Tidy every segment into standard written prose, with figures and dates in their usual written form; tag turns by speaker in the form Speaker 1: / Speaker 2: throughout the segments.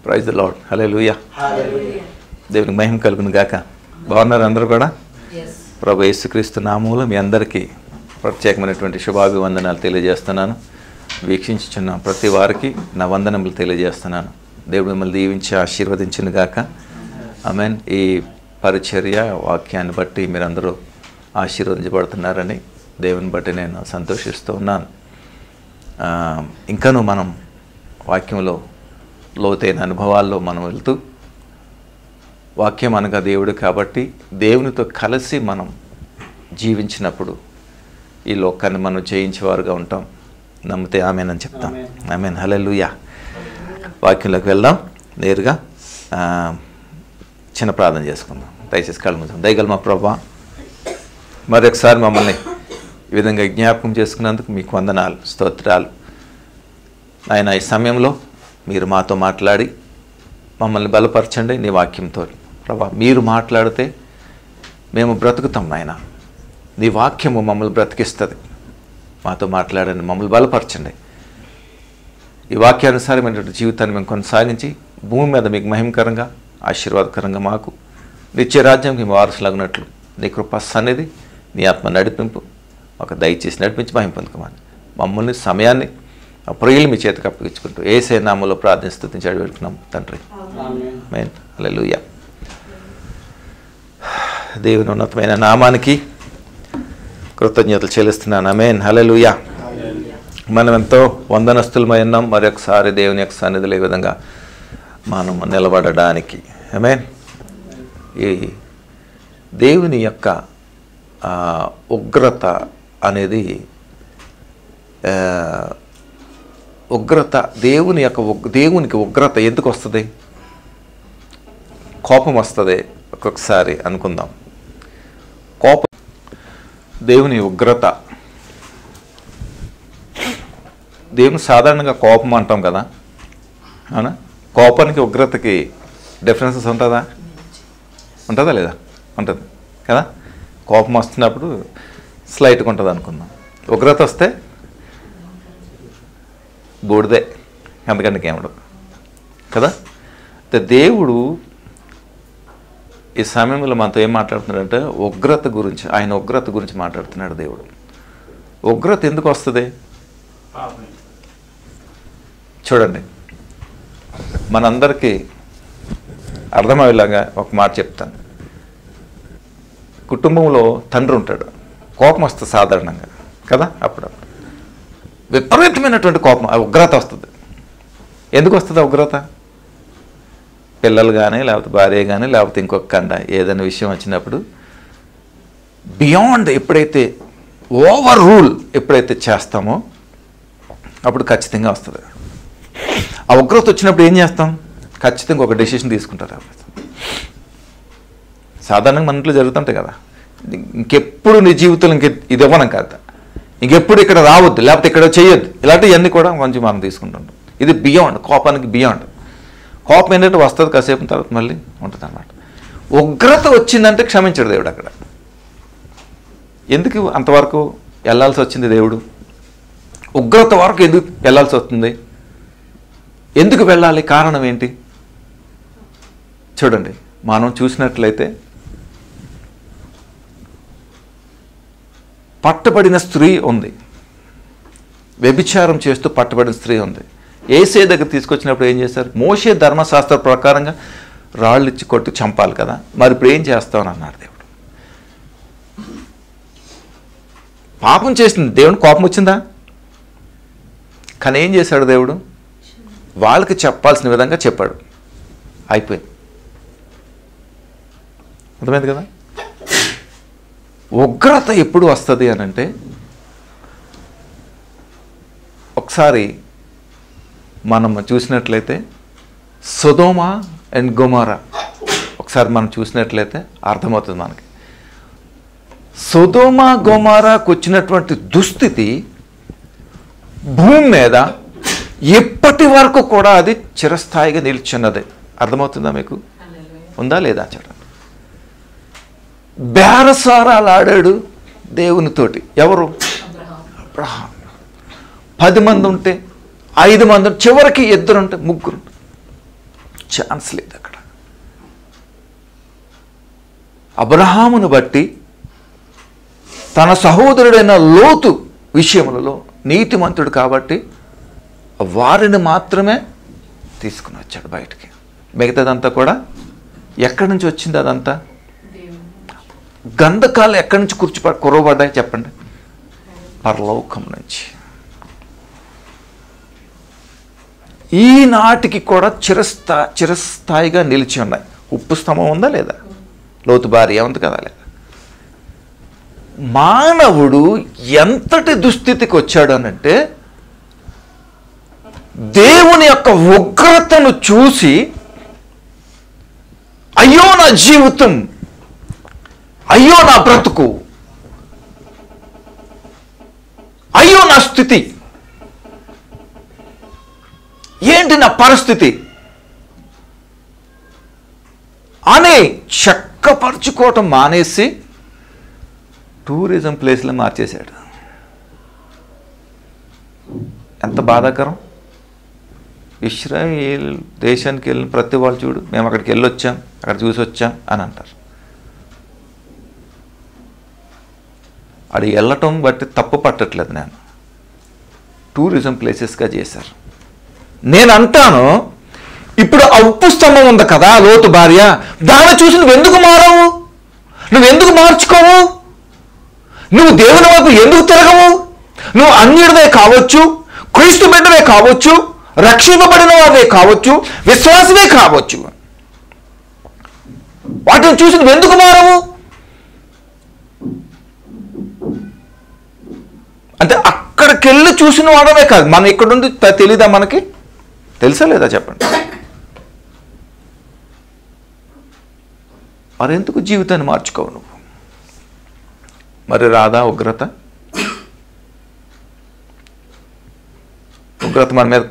Speaker 1: Praise the lord. హల్లెలూయా. దేవునికి మహిమ కలుగును గాక. బాగున్నారు అందరూ కూడా? ప్రభు యేసుక్రీస్తు నామములో మీ అందరికీ ప్రత్యేకమైనటువంటి శుభాభివందనాలు తెలియజేస్తున్నాను. వీక్షించుచున్న ప్రతి వారికి నా వందనములు తెలియజేస్తున్నాను. దేవుడు మిమ్మల్ని దీవించి ఆశీర్వదించును గాక. ఆమేన్. ఈ పరిచర్య వాక్యాన్ని బట్టి మీరందరూ ఆశీర్వదించబడుతున్నారని దేవుని బట్టి నేను సంతోషిస్తూ ఉన్నాను. ఇంకనూ మనం వాక్యంలో లోతైన అనుభవాల్లో మనం వెళ్తూ, వాక్యం అనగా దేవుడు కాబట్టి దేవునితో కలిసి మనం జీవించినప్పుడు ఈ లోకాన్ని మనం జయించేవారుగా ఉంటాం. నమ్మితే ఆమేనని చెప్తాం. ఆమేన్. హల్లెలూయా. వాక్యంలోకి వెళ్దాం. నేరుగా చిన్న ప్రార్థన చేసుకుందాం. దయచేసి కళ్ళు మూసుకుందాం. దయగల మా ప్రభువా, మరొకసారి మమ్మల్ని ఈ విధంగా జ్ఞాపకం చేసుకున్నందుకు మీకు వందనాలు, స్తోత్రాలు. ఆయన ఈ సమయంలో మీరు మాతో మాట్లాడి మమ్మల్ని బలపరచండి నీ వాక్యంతో. ప్రభా, మీరు మాట్లాడితే మేము బ్రతుకుతాం నాయన. నీ వాక్యము మమ్మల్ని బ్రతికిస్తుంది. మాతో మాట్లాడండి, మమ్మల్ని బలపరచండి. ఈ వాక్యానుసారమైనటువంటి జీవితాన్ని మేము కొనసాగించి భూమి మీద మీకు మహిమకరంగా, ఆశీర్వాదకరంగా మాకు నిత్య రాజ్యంకి వారసులాగినట్లు నీ కృప సన్నిధి, నీ ఆత్మ నడిపింపు ఒక దయచేసి నడిపించి మహిమ పొందుకోమని మమ్మల్ని సమయాన్ని ఆ ప్రియులు మీ చేతికి అప్పగించుకుంటూ యేసయ్య నామములో ప్రార్థన స్తుతించి అడిగిపెడుతున్నాం తండ్రి. ఆమేన్. హల్లెలూయా. దేవుని ఉన్నతమైన నామానికి కృతజ్ఞతలు చెల్లిస్తున్నాను. ఆమేన్. హల్లెలూయా. మనం ఎంతో వందనస్తులమై ఉన్నాం. మరొకసారి దేవుని యొక్క సన్నిధిలో ఈ విధంగా మనం నిలబడడానికి. ఆమేన్. ఈ దేవుని యొక్క ఉగ్రత అనేది దేవునికి ఉగ్రత ఎందుకు వస్తుంది? కోపం వస్తుంది ఒక్కొక్కసారి అనుకుందాం. కోపం, దేవుని ఉగ్రత. దేవుని సాధారణంగా కోపం అంటాం కదా, అవునా? కోపానికి ఉగ్రతకి డిఫరెన్సెస్ ఉంటుందా లేదా? ఉంటుంది కదా. కోపం వస్తున్నప్పుడు స్లైట్గా ఉంటుంది అనుకుందాం. ఉగ్రత వస్తే బూడిదే, అందుకని ఏమడదు కదా. దేవుడు ఈ సమయంలో మనతో ఏం మాట్లాడుతున్నాడంటే ఉగ్రత గురించి, ఆయన ఉగ్రత గురించి మాట్లాడుతున్నాడు. దేవుడు ఉగ్రత ఎందుకు వస్తుంది చూడండి. మనందరికీ అర్థమయ్యేలాగా ఒక మాట చెప్తాను. కుటుంబంలో తండ్రి ఉంటాడు, కోపం వస్తుంది సాధారణంగా కదా. అప్పుడు విపరీతమైనటువంటి కోపం, ఉగ్రత వస్తుంది. ఎందుకు వస్తుంది ఉగ్రత? పిల్లలు కానీ, లేకపోతే భార్య కానీ, లేకపోతే ఇంకొక కండ ఏదైనా విషయం వచ్చినప్పుడు బియాండ్ ఎప్పుడైతే ఓవర్ రూల్ ఎప్పుడైతే చేస్తామో అప్పుడు ఖచ్చితంగా వస్తుంది. ఆ ఉగ్రత వచ్చినప్పుడు ఏం చేస్తాం? ఖచ్చితంగా ఒక డెసిషన్ తీసుకుంటారు. సాధారణంగా మన ఇంట్లో జరుగుతుంటాయి కదా. ఇంకెప్పుడు నీ జీవితంలో ఇది ఇవ్వనం కాదు, ఇంకెప్పుడు ఇక్కడ రావద్దు, లేకపోతే ఇక్కడ చేయొద్దు, ఇలాంటివన్నీ కూడా కొంచెం మనం తీసుకుంటుంటాం. ఇది బియాండ్, కోపానికి బియాండ్. కోపం ఏంటంటే వస్తుంది, కాసేపు తర్వాత మళ్ళీ ఉంటుంది అన్నమాట. ఉగ్రత వచ్చిందంటే క్షమించడు దేవుడు. అక్కడ ఎందుకు అంతవరకు వెళ్ళాల్సి వచ్చింది? దేవుడు ఉగ్రత వరకు ఎందుకు వెళ్ళాల్సి వస్తుంది? ఎందుకు వెళ్ళాలి? కారణం ఏంటి? చూడండి, మనం చూసినట్లయితే పట్టబడిన స్త్రీ ఉంది, వ్యభిచారం చేస్తూ పట్టబడిన స్త్రీ ఉంది. యేసయ్య దగ్గర తీసుకొచ్చినప్పుడు ఏం చేశారు? మోషే ధర్మశాస్త్ర ప్రకారంగా రాళ్ళు ఇచ్చి కొట్టి చంపాలి కదా. మరి ఇప్పుడు ఏం చేస్తామని అన్నాడు దేవుడు. పాపం చేసింది, దేవుని కోపం వచ్చిందా? కానీ ఏం చేశాడు దేవుడు? వాళ్ళకి చెప్పాల్సిన విధంగా చెప్పాడు, అయిపోయింది. అర్థమైంది కదా. ఉగ్రత ఎప్పుడు వస్తుంది అని అంటే, ఒకసారి మనం చూసినట్లయితే సొదొమ అండ్ గొమొర్రా ఒకసారి మనం చూసినట్లయితే అర్థమవుతుంది మనకి. సొదొమ గొమొర్రాకు వచ్చినటువంటి దుస్థితి భూమి మీద ఎప్పటి వరకు కూడా అది చిరస్థాయిగా నిల్చున్నది. అర్థమవుతుందా మీకు? ఉందా లేదా? చూడండి, బేరసారాలు ఆడాడు దేవునితోటి. ఎవరు? అబ్రహాం. 10 మంది ఉంటే 5 మంది, చివరికి 2 ఉంటే 3. ఛాన్స్ లేదు అక్కడ. అబ్రహామును బట్టి తన సహోదరుడైన లోతు విషయములలో నీతిమంతుడు కాబట్టి వారిని మాత్రమే తీసుకుని వచ్చాడు బయటికి. మిగతాదంతా కూడా ఎక్కడి నుంచి వచ్చింది? అదంతా గంధకాలు ఎక్కడి నుంచి కురవబడ్డాయి చెప్పండి? పరలోకం నుంచి. ఈనాటికి కూడా చిరస్థాయిగా నిలిచి ఉన్నాయి. ఉప్పు స్తంభం ఉందా లేదా? లోతు భార్య ఉంది కదా లేదా? మానవుడు ఎంతటి దుస్థితికి వచ్చాడు అనంటే దేవుని యొక్క ఉగ్రతను చూసి అయ్యో నా జీవితం, అయ్యో నా బ్రతుకు, అయ్యో నా స్థితి, ఏంటి నా పరిస్థితి అని చక్కపరుచుకోవటం మానేసి టూరిజం ప్లేస్లో మార్చేశాడు. ఎంత బాధాకరం. ఇస్రాయేల్ దేశానికి వెళ్ళిన ప్రతి వాళ్ళు చూడు, మేము అక్కడికి వెళ్ళొచ్చాం, అక్కడ చూసి వచ్చాం అని అంటారు. అది వెళ్ళటం బట్టి తప్పు పట్టట్లేదు, నేను టూరిజం ప్లేసెస్గా చేశారు. నేను అంటాను, ఇప్పుడు ఆ ఉప్పు స్తంభం ఉంది కదా లోతు భార్య, దాన్ని చూసి నువ్వెందుకు మారవు? నువ్వెందుకు మార్చుకోవు? నువ్వు దేవుని వైపు ఎందుకు తిరగవు? నువ్వు అన్యుడివే కావచ్చు, క్రీస్తు బిడ్డవే కావచ్చు, రక్షింపబడిన వాడే కావచ్చు, విశ్వాసమే కావచ్చు, వాటిని చూసి నువ్వు ఎందుకు మారవు అంటే అక్కడికి వెళ్ళి చూసిన వాడమే కాదు, మనం ఇక్కడుండి తెలీదా? మనకి తెలుసా లేదా చెప్పండి? మరెందుకు జీవితాన్ని మార్చుకోవు నువ్వు? మరి రాదా ఉగ్రత? ఉగ్రత మన మీద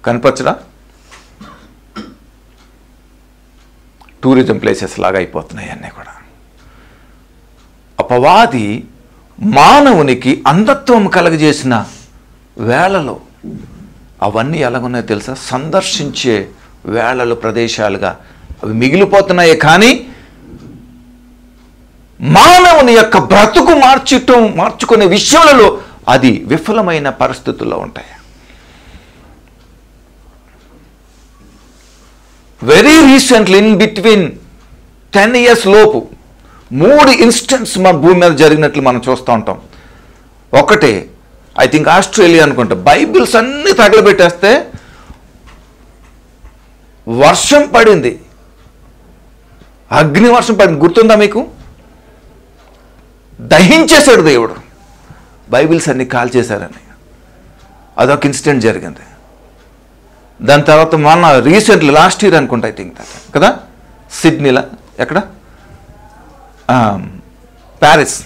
Speaker 1: కనిపించడా? టూరిజం ప్లేసెస్ లాగా అయిపోతున్నాయి అన్నీ కూడా. అపవాది మానవునికి అంధత్వం కలగజేసిన వేళలో అవన్నీ ఎలాగున్నాయో తెలుసా? సందర్శించే వేళలు, ప్రదేశాలుగా అవి మిగిలిపోతున్నాయి. కానీ మానవుని యొక్క బ్రతుకు మార్చుకునే విషయాలలో అది విఫలమైన పరిస్థితుల్లో ఉంటాయి. Very recently, in between 10 years లోపు 3 ఇన్సిడెంట్స్ మన భూమి మీద జరిగినట్లు మనం చూస్తూ ఉంటాం. ఒకటి ఐ థింక్ ఆస్ట్రేలియా అనుకుంటా, బైబిల్స్ అన్నీ తగలబెట్టేస్తే వర్షం పడింది, అగ్ని వర్షం పడింది, గుర్తుందా మీకు? దహించేశాడు దేవుడు, బైబిల్స్ అన్ని కాల్చేశారని. అదొక ఇన్సిడెంట్ జరిగింది. దాని తర్వాత మన రీసెంట్లీ లాస్ట్ ఇయర్ అనుకుంటా, ఐ థింక్ కదా, సిడ్నీలా ఎక్కడ, ప్యారిస్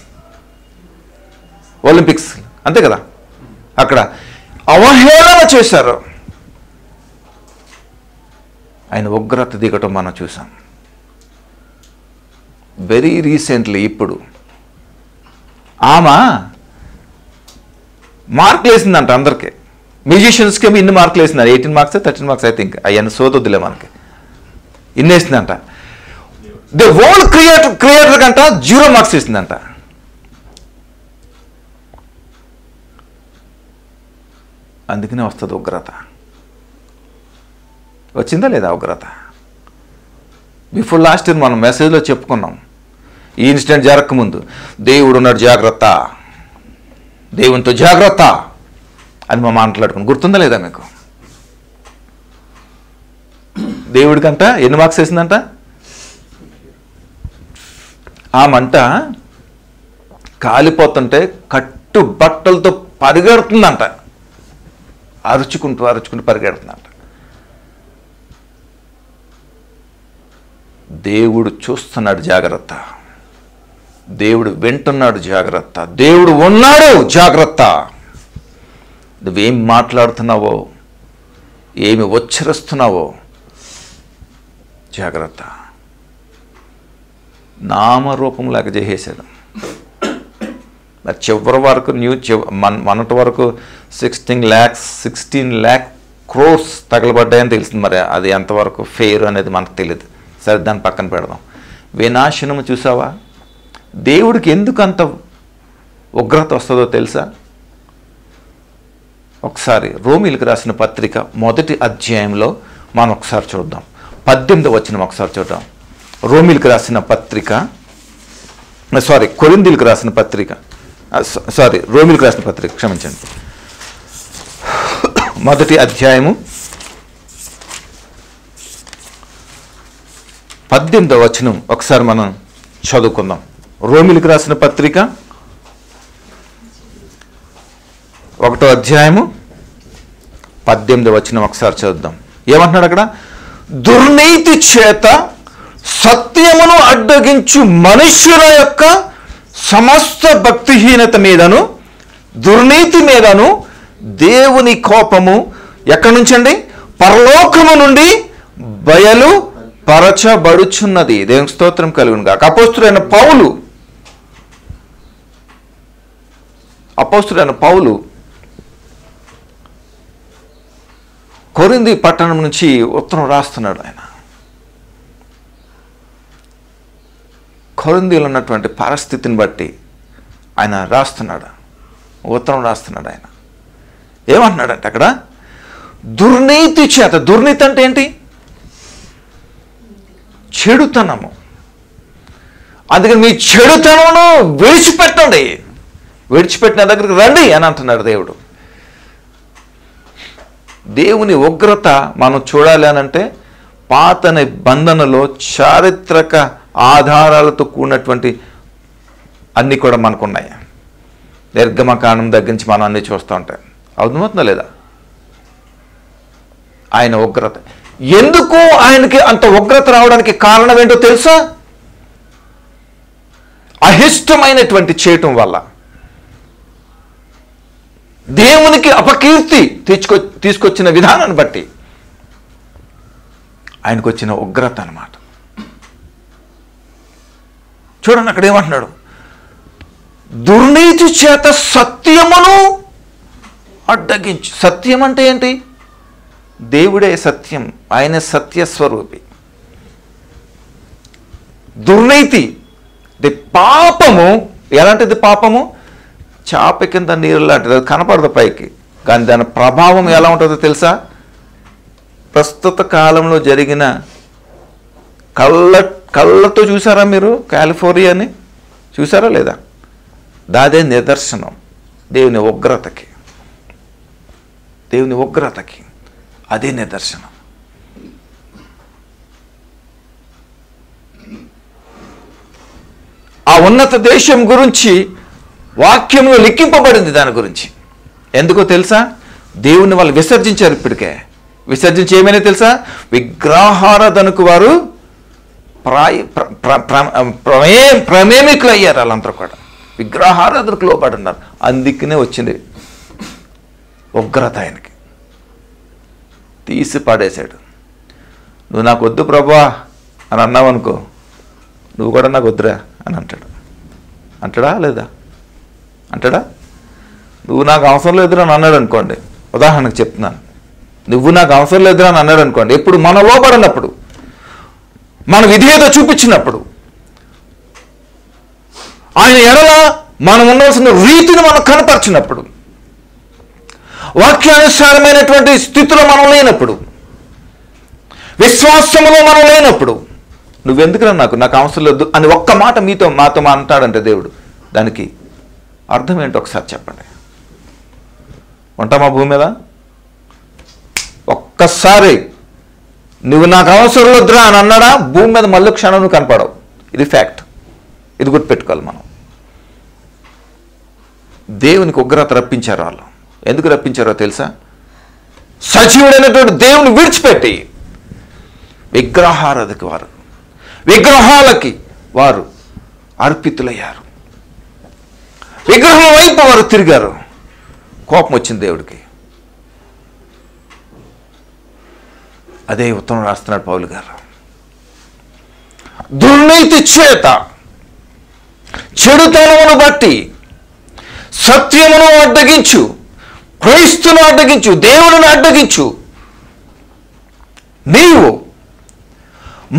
Speaker 1: ఒలింపిక్స్ అంతే కదా, అక్కడ అవహేళన చేశారు. ఆయన ఉగ్రత దిగటం మనం చూసాం. వెరీ రీసెంట్లీ ఇప్పుడు ఆమె మార్కులు వేసిందంట అందరికీ. మ్యూజిషియన్స్కి ఏమో ఇన్ని మార్కులు వేసినారు, 18 marks 13 marks ఐ థింక్, అవన్నీ సోదొద్దులే మనకి. ఇన్ని వేసిందంట. ద వరల్డ్ క్రియేటర్ కంట 0 marks వేసిందంట. అందుకనే వస్తుంది ఉగ్రత. వచ్చిందా లేదా ఉగ్రత? బిఫోర్ లాస్ట్ ఇయర్ మనం మెసేజ్లో చెప్పుకున్నాం, ఈ ఇన్సిడెంట్ జరగకముందు దేవుడు ఉన్నాడు జాగ్రత్త, దేవునితో జాగ్రత్త అని మా మాట్లాడుకుని, గుర్తుందా లేదా మీకు? దేవుడికంట ఎన్ని మార్క్స్ వేసిందంట? ఆ మంట కాలిపోతుంటే కట్టు బట్టలతో పరిగెడుతుందంట, అరుచుకుంటూ పరిగెడుతుందంట. దేవుడు చూస్తున్నాడు జాగ్రత్త, దేవుడు వింటున్నాడు జాగ్రత్త, దేవుడు ఉన్నాడు జాగ్రత్త. నువ్వేం మాట్లాడుతున్నావో, ఏమి ఉచ్చరిస్తున్నావో జాగ్రత్త. నామరూపంలాగా చేసేసాడు. చివరి వరకు మొన్నటి వరకు 16 lakh క్రోర్స్ తగలబడ్డాయని తెలిసింది. మరి అది ఎంతవరకు ఫెయిర్ అనేది మనకు తెలియదు. సరే, దాన్ని పక్కన పెడదాం. వినాశనము చూసావా? దేవుడికి ఎందుకు అంత ఉగ్రత వస్తుందో తెలుసా? ఒకసారి రోమీలకు రాసిన పత్రిక 1వ అధ్యాయంలో మనం ఒకసారి చూద్దాం. 18వ వచనం ఒకసారి చూద్దాం. రోమీలకు రాసిన పత్రిక, కొరింథీయులకు రాసిన పత్రిక, రోమీలకు రాసిన పత్రిక, క్షమించండి, 1వ అధ్యాయము 18వ వచనం ఒకసారి మనం చదువుకుందాం. రోమీలకు రాసిన పత్రిక 1వ అధ్యాయము 18వ వచనం ఒకసారి చదువుదాం. ఏమంటున్నాడు అక్కడ? దుర్నీతి చేత సత్యమును అడ్డగించు మనుష్యుల యొక్క సమస్త భక్తిహీనత మీదను దుర్నీతి మీదను దేవుని కోపము ఎక్కడి నుంచండి? పరలోకము నుండి బయలు పరచబడుచున్నది. దేవుని స్తోత్రం కలుగును గాక. అపోస్తుడైన పౌలు కొరింథీ పట్టణం నుంచి ఉత్తరం రాస్తున్నాడు. ఆయన కొరింథీలో ఉన్నటువంటి పరిస్థితిని బట్టి ఆయన ఉత్తరం రాస్తున్నాడు. ఆయన ఏమంటున్నాడంటే అక్కడ దుర్నీతి చేత, దుర్నీతి అంటే ఏంటి? చెడుతనము. అందుకని మీ చెడుతనమును విడిచిపెట్టండి, విడిచిపెట్టిన దగ్గరికి రండి అని అంటున్నాడు దేవుడు. దేవుని ఉగ్రత మనం చూడాలి అనంటే పాత నిబంధనలో చారిత్రక ఆధారాలతో కూడినటువంటి అన్నీ కూడా మనకున్నాయి. నిర్గమకాండం దగ్గర నుంచి మనం అన్నీ చూస్తూ ఉంటాం. అర్థమవుతుందా లేదా? ఆయన ఉగ్రత ఎందుకు, ఆయనకి అంత ఉగ్రత రావడానికి కారణం ఏంటో తెలుసా? అహిష్టమైనటువంటి చేయటం వల్ల, దేవునికి అపకీర్తి తీసుకొచ్చిన విధానాన్ని బట్టి ఆయనకు వచ్చిన ఉగ్రత అన్నమాట. చూడండి అక్కడ ఏమంటున్నాడు? దుర్నీతి చేత సత్యమును అడ్డగించు. సత్యం అంటే ఏంటి? దేవుడే సత్యం, ఆయన సత్యస్వరూపి. దుర్నీతి పాపము. ఎలాంటిది పాపము? చాప కింద నీరు లాంటిది. అది కనపడదు పైకి, కానీ దాని ప్రభావం ఎలా ఉంటుందో తెలుసా? ప్రస్తుత కాలంలో జరిగిన కళ్ళతో చూసారా మీరు కాలిఫోర్నియాని? చూసారా లేదా? దాదే నిదర్శనం దేవుని ఉగ్రతకి. దేవుని ఉగ్రతకి అదే నిదర్శనం. ఆ ఉన్నత దేశం గురించి వాక్యంలో లిఖింపబడింది. దాని గురించి ఎందుకో తెలుసా? దేవుని వాళ్ళు విసర్జించారు. ఇప్పటికే విసర్జించి ఏమైనా తెలుసా? విగ్రహారాధనకు వారు ప్రమేమికులు అయ్యారు. వాళ్ళందరూ కూడా విగ్రహారాధనకు లోబడి ఉన్నారు. అందుకనే వచ్చింది ఉగ్రత. ఆయనకి తీసి పాడేశాడు. నువ్వు నాకు వద్దు ప్రభా అని అన్నావు అనుకో, నువ్వు కూడా నాకు వద్దురా అని అంటాడా లేదా? అంటాడా? నువ్వు నాకు అవసరం లేదురా అని అన్నాడు అనుకోండి, ఉదాహరణకు చెప్తున్నాను, నువ్వు నాకు అవసరం లేదురా అని అన్నాడు అనుకోండి, ఎప్పుడు మన లోబడినప్పుడు, మన విధేయత చూపించినప్పుడు, ఆయన ఎడల మనం ఉండవలసిన రీతిని మనం కనపరిచినప్పుడు, వాక్యానుసారమైనటువంటి స్థితిలో మనం లేనప్పుడు, విశ్వాసములో మనం లేనప్పుడు, నువ్వెందుకురా నాకు అవసరం లేదు అని ఒక్క మాట మాతో అంటాడంటే దేవుడు, దానికి అర్థం ఏంటో ఒకసారి చెప్పండి. ఉంటామా భూమి మీద? ఒక్కసారి నువ్వు నాకు అవసరం వద్దురా అని అన్నాడా, భూమి మీద మళ్ళీ క్షణం నువ్వు కనపడవు. ఇది ఫ్యాక్ట్. ఇది గుర్తుపెట్టుకోవాలి మనం. దేవునికి ఉగ్రత రప్పించారు వాళ్ళు. ఎందుకు రప్పించారో తెలుసా? సజీవుడైనటువంటి దేవుని విడిచిపెట్టి విగ్రహాలకి వారు అర్పితులయ్యారు. విగ్రహం వైపు వారు తిరిగారు. కోపం వచ్చింది దేవుడికి. అదే ఉత్తరం రాస్తున్నాడు పౌలు గారు. దుర్నీతి చేత, చెడుతనమును బట్టి సత్యమును అడ్డగించు, క్రైస్తును అడ్డగించు, దేవుని అడ్డగించు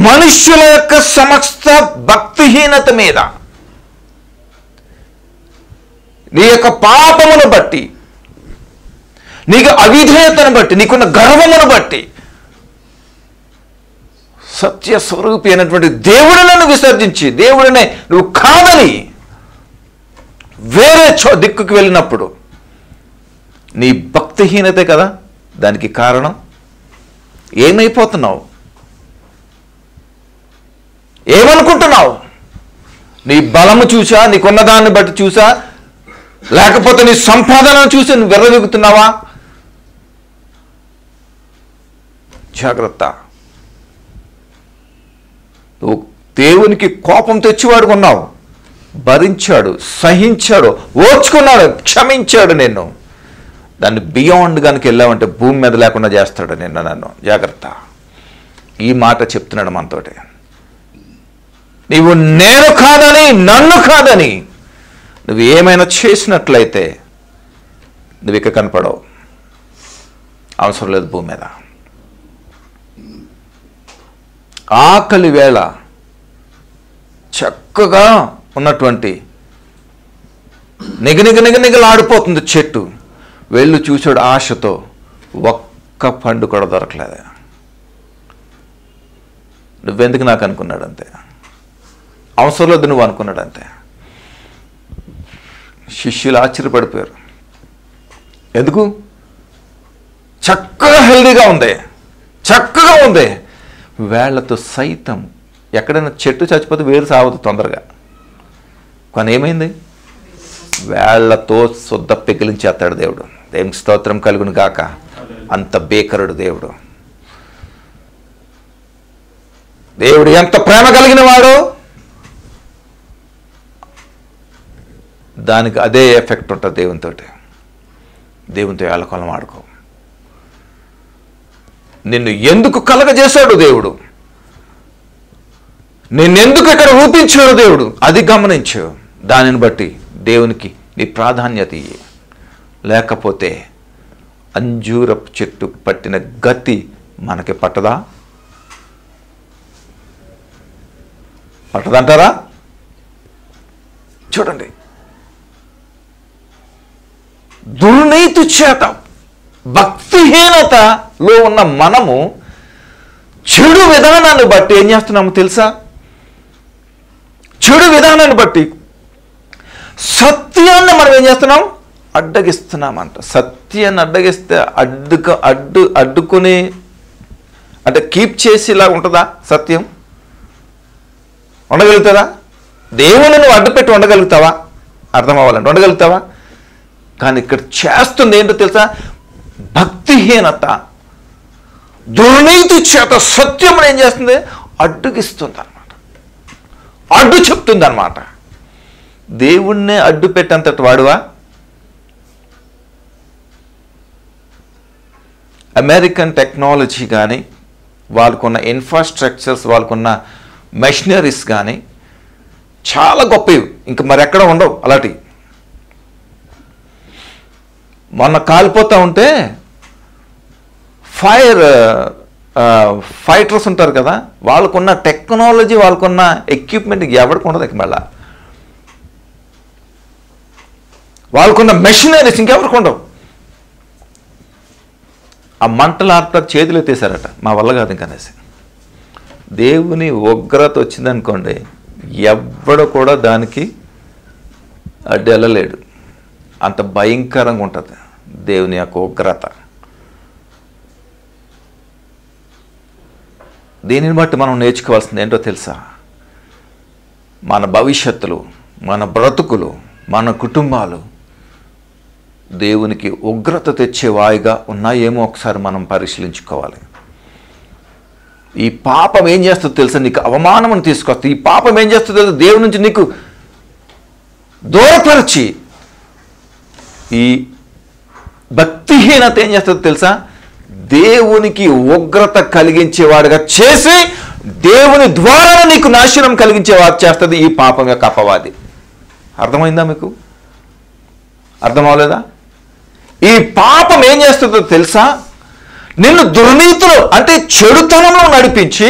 Speaker 1: మనుష్యుల యొక్క సమస్త భక్తిహీనత మీద, నీ యొక్క పాపమును బట్టి, నీకు అవిధేయతను బట్టి, నీకున్న గర్వమును బట్టి సత్య స్వరూపి అయినటువంటి దేవుడిని విసర్జించి, దేవుడినే నువ్వు కాదని వేరే దిక్కుకు వెళ్ళినప్పుడు నీ భక్తిహీనతే కదా దానికి కారణం. ఏమైపోతున్నావు? ఏమనుకుంటున్నావు? నీ బలము చూసా, నీకున్న దాన్ని బట్టి చూసా, లేకపోతే నీ సంపాదనను చూసి నువ్వు విర్రవీగుతున్నావా? జాగ్రత్త. నువ్వు దేవునికి కోపం తెచ్చివాడు కొన్నావు, భరించాడు, సహించాడు, ఓర్చుకున్నాడు, క్షమించాడు నిన్ను. దాన్ని బియాండ్ కనుక వెళ్ళావంటే భూమి మీద లేకుండా చేస్తాడు నిన్ను, నన్ను. జాగ్రత్త. ఈ మాట చెప్తున్నాడు మనతోటి. నీవు నేను కాదని, నన్ను కాదని నువ్వు ఏమైనా చేసినట్లయితే నువ్వు ఇక కనపడవు, అవసరం లేదు భూమి మీద. ఆకలి వేళ చక్కగా ఉన్నటువంటి నిగనిగలాడిపోతుంది చెట్టు. వెళ్ళి చూసాడు ఆశతో, ఒక్క పండు కూడా దొరకలేదు. నువ్వెందుకు నాకు అనుకున్నాడు అంతే, అవసరం లేదు నువ్వు అనుకున్నాడు అంతే. శిష్యులు ఆశ్చర్యపడిపోయారు. ఎందుకు? చక్కగా హెల్దీగా ఉంది, చక్కగా ఉంది. వేళ్లతో సైతం, ఎక్కడైనా చెట్టు చచ్చిపోతే వేరు సావదు తొందరగా, కానీ ఏమైంది? వేళ్లతో శుద్ధ పెకిలించేస్తాడు దేవుడు. దేవునికి స్తోత్రం కలుగును గాక. అంత బేకరుడు దేవుడు. దేవుడు ఎంత ప్రేమ కలిగిన వాడు, దానికి అదే ఎఫెక్ట్ ఉంటుంది దేవునితో. దేవునితో ఏళ్ళకొలం ఆడుకో. నిన్ను ఎందుకు కలగజేశాడు దేవుడు, నిన్నెందుకు ఇక్కడ రూపించాడు దేవుడు, అది గమనించు. దానిని బట్టి దేవునికి నీ ప్రాధాన్యత ఇయ్యి. లేకపోతే అంజూరపు చెట్టు పట్టిన గతి మనకి పట్టదా? పట్టదంటారా? చూడండి, దుర్నీతి చేత, భక్తిహీనతలో ఉన్న మనము చెడు విధానాన్ని బట్టి ఏం చేస్తున్నాము తెలుసా? చెడు విధానాన్ని బట్టి సత్యాన్ని మనం ఏం చేస్తున్నాం? అడ్డగిస్తున్నామంట. సత్యాన్ని అడ్డగిస్తే అడ్డుకుని అంటే కీప్ చేసి ఇలా ఉంటుందా? సత్యం ఉండగలుగుతుందా? దేవుని నువ్వు అడ్డుపెట్టి ఉండగలుగుతావా? అర్థం అవ్వాలంటే ఉండగలుగుతావా? కానీ ఇక్కడ చేస్తుంది ఏంటో తెలుసా? భక్తిహీనత, దుర్నీతి చేత సత్యం ఏం చేస్తుంది? అడ్డుగిస్తుంది అనమాట, అడ్డు చెప్తుంది అనమాట. దేవుణ్ణే అడ్డు పెట్టేంతటి వాడువా? అమెరికన్ టెక్నాలజీ కానీ, వాళ్ళకున్న ఇన్ఫ్రాస్ట్రక్చర్స్, వాళ్ళకున్న మెషినరీస్ కానీ చాలా గొప్పవి, ఇంకా మరి ఎక్కడ ఉండవు అలాంటివి. మొన్న కాలిపోతూ ఉంటే ఫైటర్స్ ఉంటారు కదా, వాళ్ళకున్న టెక్నాలజీ, వాళ్ళకున్న ఎక్విప్మెంట్ ఎవరికి ఉండదు. ఇక మళ్ళా వాళ్ళకున్న మెషినరీస్ ఇంకెవరికి ఉండవు. ఆ మంటలు ఆర్తారు, చేతులు ఎత్తేసారట, మా వల్ల కాదు ఇంకనేసి. దేవుని ఉగ్రత వచ్చిందనుకోండి, ఎవ్వడు కూడా దానికి అడ్డు వెళ్ళలేడు. అంత భయంకరంగా ఉంటుంది దేవుని యొక్క ఉగ్రత. దీనిని బట్టి మనం నేర్చుకోవాల్సింది ఏంటో తెలుసా? మన భవిష్యత్తులు, మన బ్రతుకులు, మన కుటుంబాలు దేవునికి ఉగ్రత తెచ్చే వాయిగా ఉన్నాయేమో ఒకసారి మనం పరిశీలించుకోవాలి. ఈ పాపం ఏం చేస్తుందో తెలుసా? నీకు అవమానం తీసుకొస్తుంది. ఈ పాపం ఏం చేస్తుందో తెలుసా? దేవుని నుంచి నీకు దూరపరిచి, ఈ భక్తిహీనత ఏం చేస్తుందో తెలుసా? దేవునికి ఉగ్రత కలిగించేవాడుగా చేసి దేవుని ద్వారా నీకు నాశనం కలిగించేవాడు చేస్తుంది ఈ పాపం యొక్క అపవాది. అర్థమైందా మీకు? అర్థం అవ్వలేదా? ఈ పాపం ఏం చేస్తుందో తెలుసా? నిన్ను దుర్నీతిలో అంటే చెడుతనంలో నడిపించి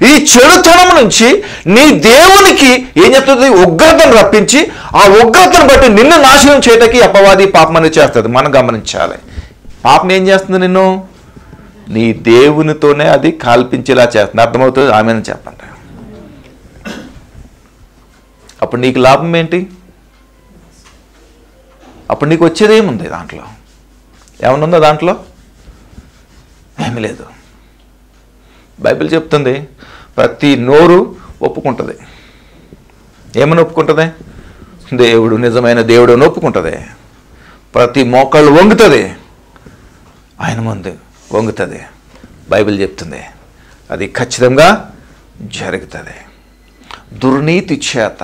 Speaker 1: ఈ చెడుతనం నుంచి నీ దేవునికి ఏం చెప్తుంది, ఉగ్రతను రప్పించి ఆ ఉగ్రతను బట్టి నిన్ను నాశనం చేయటానికి అపవాది పాపం అనేది చేస్తుంది. మనం గమనించాలి. పాపం ఏం చేస్తుంది, నిన్ను నీ దేవునితోనే అది కాల్పించేలా చేస్తుంది. అర్థమవుతుంది? ఆమెను చెప్పండి. అప్పుడు నీకు లాభం ఏంటి? అప్పుడు నీకు వచ్చేది ఏముంది? దాంట్లో ఏమన్నా ఉందా? దాంట్లో ఏమీ లేదు. బైబిల్ చెప్తుంది ప్రతి నోరు ఒప్పుకుంటుంది. ఏమని ఒప్పుకుంటుంది? దేవుడు నిజమైన దేవుడు అని ఒప్పుకుంటుంది. ప్రతి మోకాళ్ళు వంగుతుంది, ఆయన ముందు వంగుతుంది. బైబిల్ చెప్తుంది అది ఖచ్చితంగా జరుగుతుంది. దుర్నీతి చేత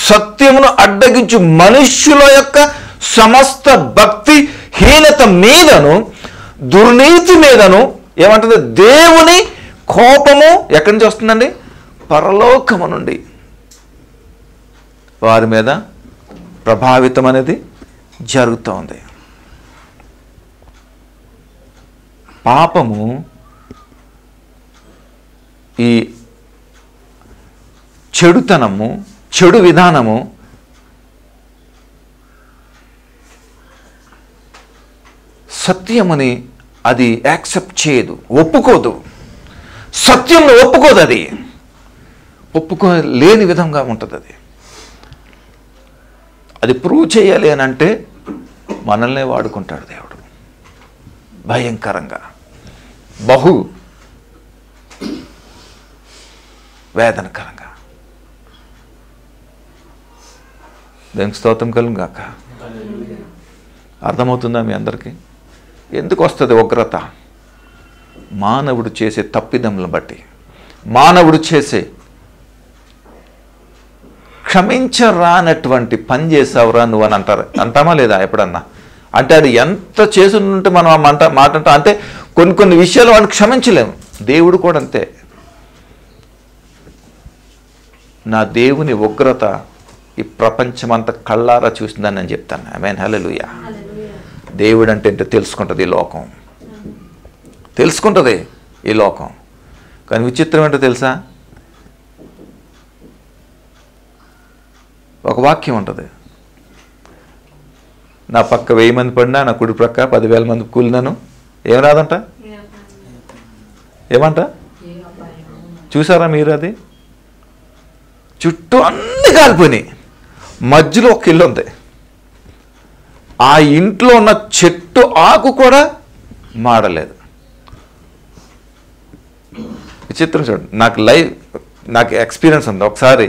Speaker 1: సత్యమును అడ్డగించు మనుష్యుల యొక్క సమస్త భక్తి హీనత మీదను దుర్నీతి మీదను ఏమంటుంది, దేవుని కోపము ఎక్కడి నుంచి వస్తుందండి? పరలోకము నుండి వారి మీద ప్రభావితం అనేది జరుగుతోంది. పాపము ఈ చెడుతనము, చెడు విధానము సత్యముని అది యాక్సెప్ట్ చేయదు, ఒప్పుకోదు. సత్యంలో ఒప్పుకోదు. అది ఒప్పుకోలేని విధంగా ఉంటుంది. అది ప్రూవ్ చేయాలి అని అంటే మనల్నే వాడుకుంటాడు దేవుడు భయంకరంగా, బహు వేదనకరంగా. దేవునికి స్తోత్రం కలుగును గాక. అర్థమవుతుందా మీ అందరికీ? ఎందుకు వస్తుంది ఉగ్రత? మానవుడు చేసే తప్పిదములను బట్టి, మానవుడు చేసే క్షమించరానటువంటి పని చేసావురా నువ్వు అని అంటామా లేదా ఎప్పుడన్నా? అంటే అది ఎంత చేసుంటే మనం ఆ మాట అంటాం. అంటే కొన్ని విషయాలు వాడిని క్షమించలేము. దేవుడు కూడా అంతే. నా దేవుని ఉగ్రత ఈ ప్రపంచమంతా కళ్ళారా చూసిందని నేను చెప్తాను. ఆమేన్, హల్లెలూయా. దేవుడు అంటే ఏంటో తెలుసుకుంటుంది ఈ లోకం, తెలుసుకుంటుంది ఈ లోకం. కానీ విచిత్రం ఏంటో తెలుసా? ఒక వాక్యం ఉంటుంది, నా పక్క 1000 మంది పడినా నా కుడి ప్రక్క 10,000 మంది కూలినాను ఏం రాదంట. ఏమంట? చూసారా మీరు? అది చుట్టూ అన్ని కాలిపోయినాయి, మధ్యలో ఒక ఇల్లు ఉంది. ఆ ఇంట్లో ఉన్న చెట్టు ఆకు కూడా మాడలేదు. విచిత్రం చూడండి. నాకు ఎక్స్పీరియన్స్ ఉంది. ఒకసారి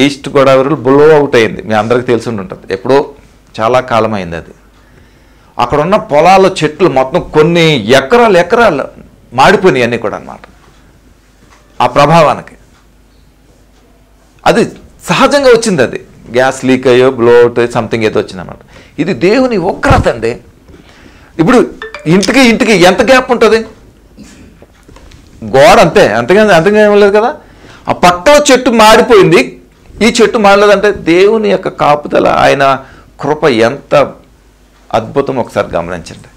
Speaker 1: ఈస్ట్ గోదావరిలో బ్లో అవుట్ అయింది, మీ అందరికీ తెలిసి ఉంటుంది. ఎప్పుడో చాలా కాలం అయింది అది. అక్కడ ఉన్న పొలాల చెట్లు మొత్తం కొన్ని ఎకరాలు మాడిపోయినాయి అన్నీ కూడా అన్నమాట. ఆ ప్రభావానికి అది సహజంగా వచ్చింది. అది గ్యాస్ లీక్ అయ్యో బ్లో అవుట్ అయ్యో సంథింగ్ ఏదో వచ్చిందన్నమాట. ఇది దేవుని ఉగ్రత అండి. ఇప్పుడు ఇంటికి ఎంత గ్యాప్ ఉంటుంది? గోడ అంతగా ఏమలేదు కదా. ఆ పక్కన చెట్టు మాడిపోయింది, ఈ చెట్టు మాడలేదంటే దేవుని యొక్క కాపుదల, ఆయన కృప ఎంత అద్భుతం ఒకసారి గమనించండి.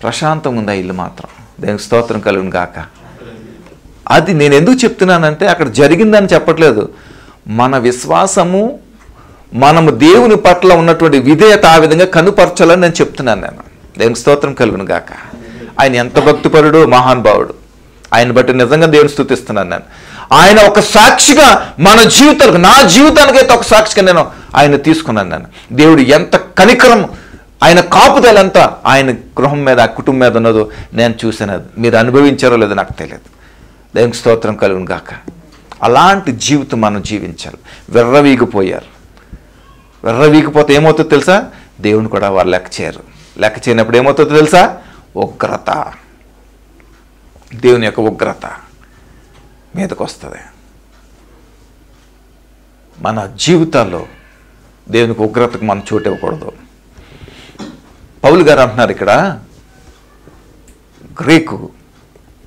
Speaker 1: ప్రశాంతంగా ఉంది ఆ ఇల్లు మాత్రం. దేవునికి స్తోత్రం కలుగును గాక. అది నేను ఎందుకు చెప్తున్నానంటే అక్కడ జరిగిందని చెప్పట్లేదు. మన విశ్వాసము, మనము దేవుని పట్ల ఉన్నటువంటి విధేయత ఆ విధంగా కనుపరచాలని నేను చెప్తున్నాను. నేను దేవునికి స్తోత్రం కలుగును గాక. ఆయన ఎంత భక్తిపరుడు, మహానుభావుడు. ఆయన బట్టి నిజంగా దేవుని స్తుతిస్తున్నాను నేను. ఆయన ఒక సాక్షిగా మన జీవితాలకు, నా జీవితానికైతే ఒక సాక్షిగా నేను ఆయన తీసుకున్నాను. నేను దేవుడు ఎంత కనికరం, ఆయన కాపుదల ఎంత ఆయన గృహం మీద, ఆ కుటుంబం మీద ఉన్నదో నేను చూసాను. అది మీరు అనుభవించారో లేదో నాకు తెలియదు. దేవునికి స్తోత్రం కలుగును గాక. అలాంటి జీవితం మనం జీవించాలి. వెర్రవీగిపోతే ఏమవుతుందో తెలుసా? దేవుని కూడా వారు లెక్క చేయనప్పుడు ఏమవుతుందో తెలుసా? ఉగ్రత, దేవుని యొక్క ఉగ్రత మీదకు వస్తుంది. మన జీవితాల్లో దేవునికి ఉగ్రతకు మనం చోటు ఇవ్వకూడదు. పౌలు గారు అంటున్నారు ఇక్కడ, గ్రీకు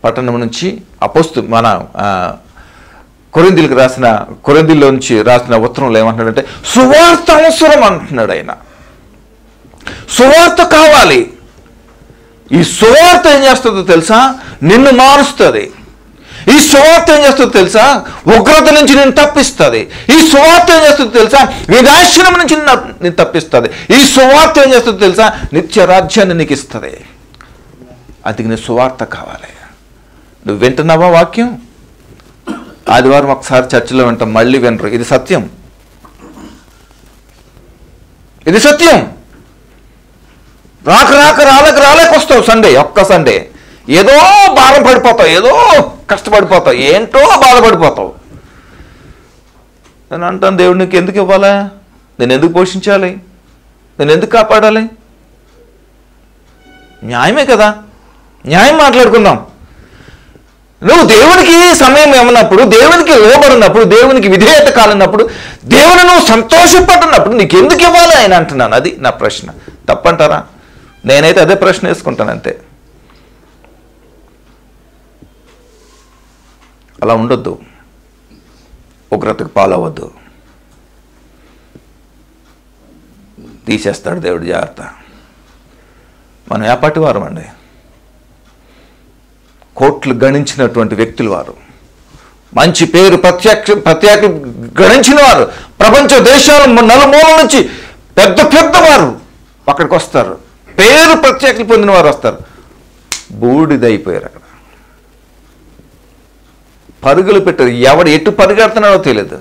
Speaker 1: పట్టణం నుంచి మన కొరింథీలో నుంచి రాసిన ఉత్తరంలో ఏమంటున్నాడంటే సువార్త అవసరం అంటున్నాడు. ఆయన సువార్త కావాలి. ఈ సువార్త ఏం చేస్తుందో తెలుసా? నిన్ను మారుస్తుంది. ఈ సువార్త ఏం చేస్తుందో తెలుసా? ఉగ్రత నుంచి నిన్ను తప్పిస్తుంది. ఈ సువార్త ఏం చేస్తుందో తెలుసా? వినాశనం నుంచి నిన్ను తప్పిస్తుంది. ఈ సువార్త ఏం చేస్తుందో తెలుసా? నిత్య రాజ్యాన్ని నీకు ఇస్తుంది. అందుకు నీ సువార్త కావాలి. నువ్వు వింటున్నావా వాక్యం? ఆదివారం ఒకసారి చర్చిలో వింటాం, మళ్ళీ వినరు. ఇది సత్యం, ఇది సత్యం. రాలేక వస్తావు ఒక్క సండే ఏదో భారం పడిపోతావు, ఏదో కష్టపడిపోతావు, ఏంటో బాధపడిపోతావు. నేను అంటాను, దేవుడు నీకు ఎందుకు ఇవ్వాలా? నేను ఎందుకు పోషించాలి? నేను ఎందుకు కాపాడాలి? న్యాయమే కదా, న్యాయం మాట్లాడుకుందాం. నువ్వు దేవునికి సమయం ఏమన్నప్పుడు, దేవునికి లోబడినప్పుడు, దేవునికి విధేయత కాలినప్పుడు, దేవుని నువ్వు సంతోషపడినప్పుడు నీకు ఎందుకు ఇవ్వాలి అని అంటున్నాను. అది నా ప్రశ్న. తప్పంటారా? నేనైతే అదే ప్రశ్న వేసుకుంటాను అంతే. అలా ఉండొద్దు, ఉగ్రతకు పాలవద్దు. తీసేస్తాడు దేవుడు, జాగ్రత్త. మనం ఏపాటి వారం అండి? కోట్లు గణించినటువంటి వ్యక్తులు వారు, మంచి పేరు ప్రత్యేక గణించిన వారు, ప్రపంచ దేశాల నలుమూల నుంచి పెద్ద వారు అక్కడికి వస్తారు. పేరు ప్రత్యేకలు పొందిన వారు వస్తారు. బూడిదైపోయారు. అక్కడ పరుగులు పెట్టారు. ఎవడు ఎటు పరిగెడుతున్నాడో తెలియదు.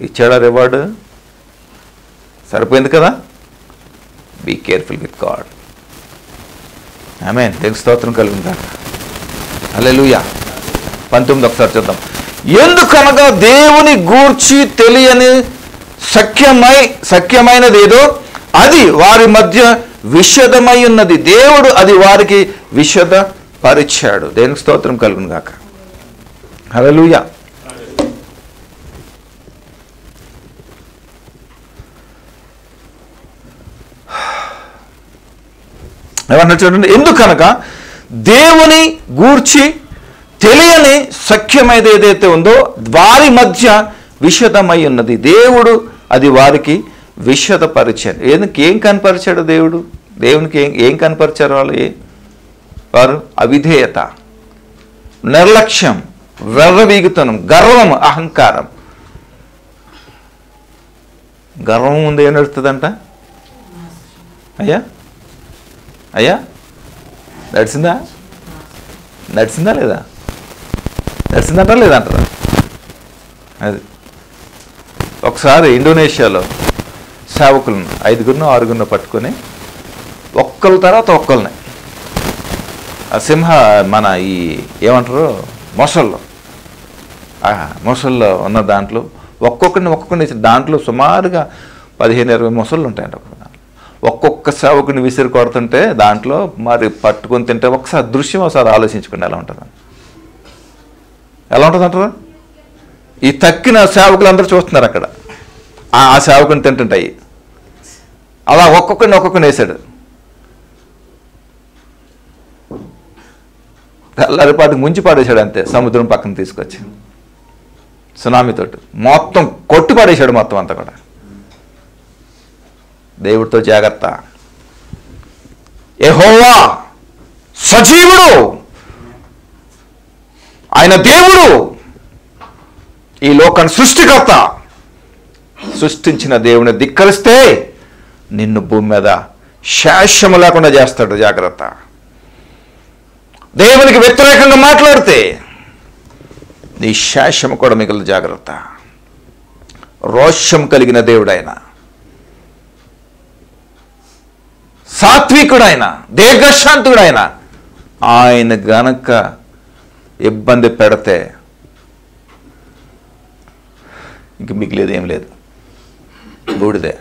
Speaker 1: ఇచ్చాడా రివార్డు? సరిపోయింది కదా. Be careful with God. Amen. దేవునికి స్తోత్రం కలుగును. హల్లెలూయా. 19 ఒకసారి చూద్దాం. ఎందుకనగా దేవుని గూర్చి తెలియని సఖ్యమైనది ఏదో అది వారి మధ్య విషదమై ఉన్నది. దేవుడు అది వారికి విషద పరిచాడు. దేవునికి స్తోత్రం కలుగును గాక. హల్లెలూయా. ఏమన్నా చూడండి. ఎందుకనగా దేవుని గూర్చి తెలియని సఖ్యమైనది ఏదైతే ఉందో వారి మధ్య విషదమై ఉన్నది. దేవుడు అది వారికి విషదపరిచాడు. ఏం కనపరిచాడు దేవుడు? దేవునికి ఏం కనపరిచారు వారు? అవిధేయత, నిర్లక్ష్యం, వెర్రవీగుతనం, గర్వం, అహంకారం. గర్వం ముందు ఏం నడుస్తుందంట? అయ్యా నడిచిందా లేదా? నడిచిందంటారా లేదంటారా? అది ఒకసారి ఇండోనేషియాలో సేవకులను 5గురినో 6గురినో పట్టుకొని ఒక్కళ్ళ తర్వాత ఒక్కళ్ళని ఆ మన ఈ ఏమంటారు మొసళ్ళు ఉన్న దాంట్లో ఒక్కొక్కరిని దాంట్లో సుమారుగా 15-20 మొసళ్ళు ఉంటాయంట. ఒక్కొక్క సేవకుని విసిరి కొడుతుంటే దాంట్లో మరి పట్టుకొని తింటే ఒకసారి దృశ్యం ఆలోచించుకోండి ఎలా ఉంటుంది అంటారా? ఈ తక్కిన సేవకులు అందరూ చూస్తున్నారు అక్కడ. ఆ సేవకుని తింటుంటాయి. అలా ఒక్కొక్కరిని వేసాడు. తెల్లరిపాటికి ముంచి పాడేశాడు అంతే. సముద్రం పక్కన తీసుకొచ్చి సునామీతోటి మొత్తం కొట్టి పాడేశాడు మొత్తం అంతా కూడా. దేవుడితో జాగ్రత్త. యెహోవా సజీవుడు, ఆయన దేవుడు, ఈ లోకాన్ని సృష్టికర్త. సృష్టించిన దేవుని ధిక్కరిస్తే నిన్ను భూమి మీద శాశ్వము లేకుండా చేస్తాడు. జాగ్రత్త. దేవునికి వ్యతిరేకంగా మాట్లాడితే నీ శాశ్వము కూడా మిగిలిన. జాగ్రత్త. రోషం కలిగిన దేవుడైన, సాత్వికుడైన, దీర్ఘశాంతుడైన ఆయన గనక ఇబ్బంది పెడితే ఇంక మిగిలేదు ఏం లేదు, బూడిదే.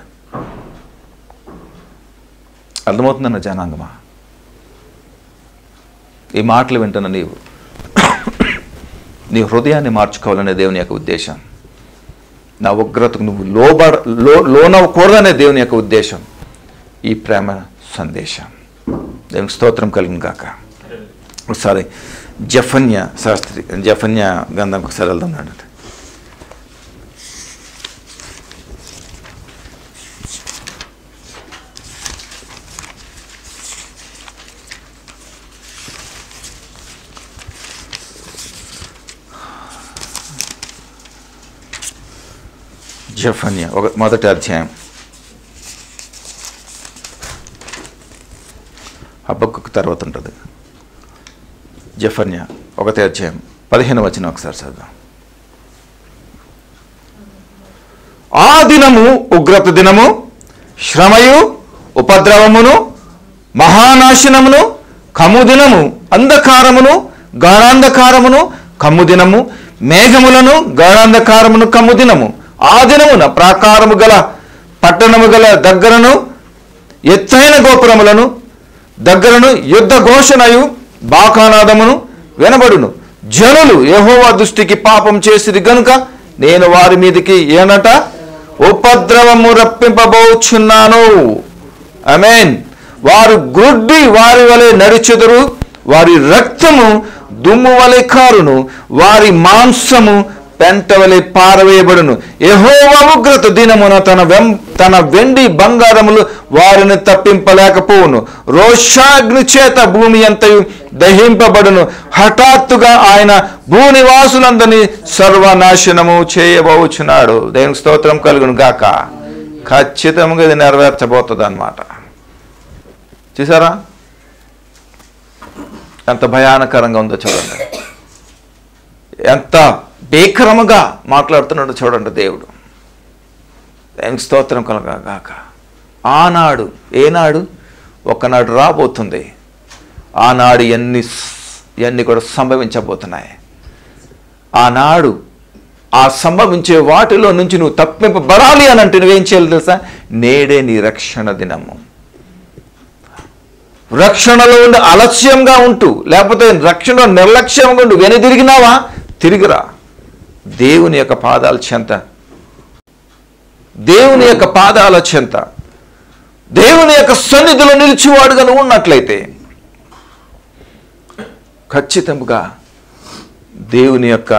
Speaker 1: అర్థమవుతుందన్న జనాంగమా? ఈ మాటలు వింటున్న నీవు నీ హృదయాన్ని మార్చుకోవాలనే దేవుని యొక్క ఉద్దేశం. నా ఉగ్రతకు నువ్వు లోనవ్వకూడదనే దేవుని యొక్క ఉద్దేశం ఈ ప్రేమ సందేశం. దేవునికి స్తోత్రం కలిగిన గాక. ఒకసారి జఫన్య గంధంకి ఒకసారి వెళ్దాం. జెఫన్యా మొదటి అధ్యాయం. హబక్కుకు తర్వాత ఉంటుంది. జెఫన్యా 1వ అధ్యాయం 15వ వచనం ఒకసారి చదువు. ఆ దినము ఉగ్రత దినము, శ్రమయు ఉపద్రవమును, మహానాశనమును, కమ్ముదినము, అంధకారమును, గాఢాంధకారమును, కమ్ముదినము, మేఘములను, గాఢాంధకారమును, కమ్ముదినము, ఆ దినమున ప్రాకారము గల పట్టణము గల దగ్గరను, ఎత్తైన గోపురములను దగ్గరను యుద్ధ ఘోషణయు బాకానాదమును వినబడును. జనులు యెహోవా దృష్టికి పాపం చేసిరి గనుక నేను వారి మీదకి ఏనట ఉపద్రవము రప్పింపబోచున్నాను. ఆమేన్. వారు గ్రుడ్డి వారి వలె నడిచెదరు, వారి రక్తము దుమ్ము వలె కారును, వారి మాంసము పెంట వలె పారవేయబడును. యెహోవా ఉగ్రత దినమున తన వెండి బంగారములు వారిని తప్పింపలేకపోవును. రోషాగ్ని చేత భూమి అంతయు దహింపబడును. హఠాత్తుగా ఆయన భూనివాసులందరినీ సర్వనాశనము చేయబోచున్నాడు. దేవునికి స్తోత్రం కలుగును గాక. ఖచ్చితంగా ఇది నెరవేర్చబోతుంది అన్నమాట. చూసారా ఎంత భయానకరంగా ఉందో చూడండి, ఎంత భీకరముగా మాట్లాడుతున్నాడు చూడండి దేవుడు. దేవునికి స్తోత్రం కలుగాక. ఆనాడు, ఏనాడు? ఒకనాడు రాబోతుంది. ఆనాడు ఇవన్నీ కూడా సంభవించబోతున్నాయి. ఆనాడు ఆ సంభవించే వాటిలో నుంచి నువ్వు తప్పింపబడాలి అని అంటే నువ్వేం చేయాలి తెలుసా? నేడే నీ రక్షణ దినము. రక్షణలో ఉండి ఆలస్యంగా ఉంటూ, లేకపోతే రక్షణలో నిర్లక్ష్యంగా ఉండి వెనుదిరిగినావా? తిరిగిరా. దేవుని యొక్క పాదాల చెంత, దేవుని యొక్క పాదాల చెంత, దేవుని యొక్క సన్నిధిలో నిలిచివాడుగా నువ్వు ఉన్నట్లయితే ఖచ్చితంగా దేవుని యొక్క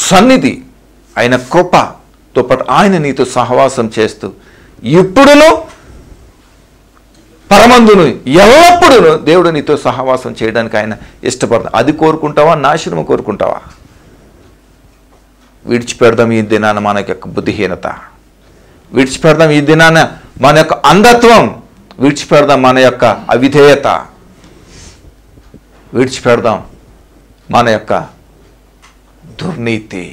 Speaker 1: సన్నిధి, ఆయన కృపతో పాటు ఆయన నీతో సహవాసం చేస్తూ ఇప్పుడును పరమందును ఎల్లప్పుడూ దేవుడు నీతో సహవాసం చేయడానికి ఆయన ఇష్టపడతాడు. అది కోరుకుంటావా? నాశనం కోరుకుంటావా? విడిచిపెడదాం ఈ దినాన మన యొక్క బుద్ధిహీనత, విడిచిపెడదాం ఈ దినాన మన యొక్క అంధత్వం, విడిచిపెడదాం మన యొక్క అవిధేయత, విడిచిపెడదాం మన యొక్క దుర్నీతి.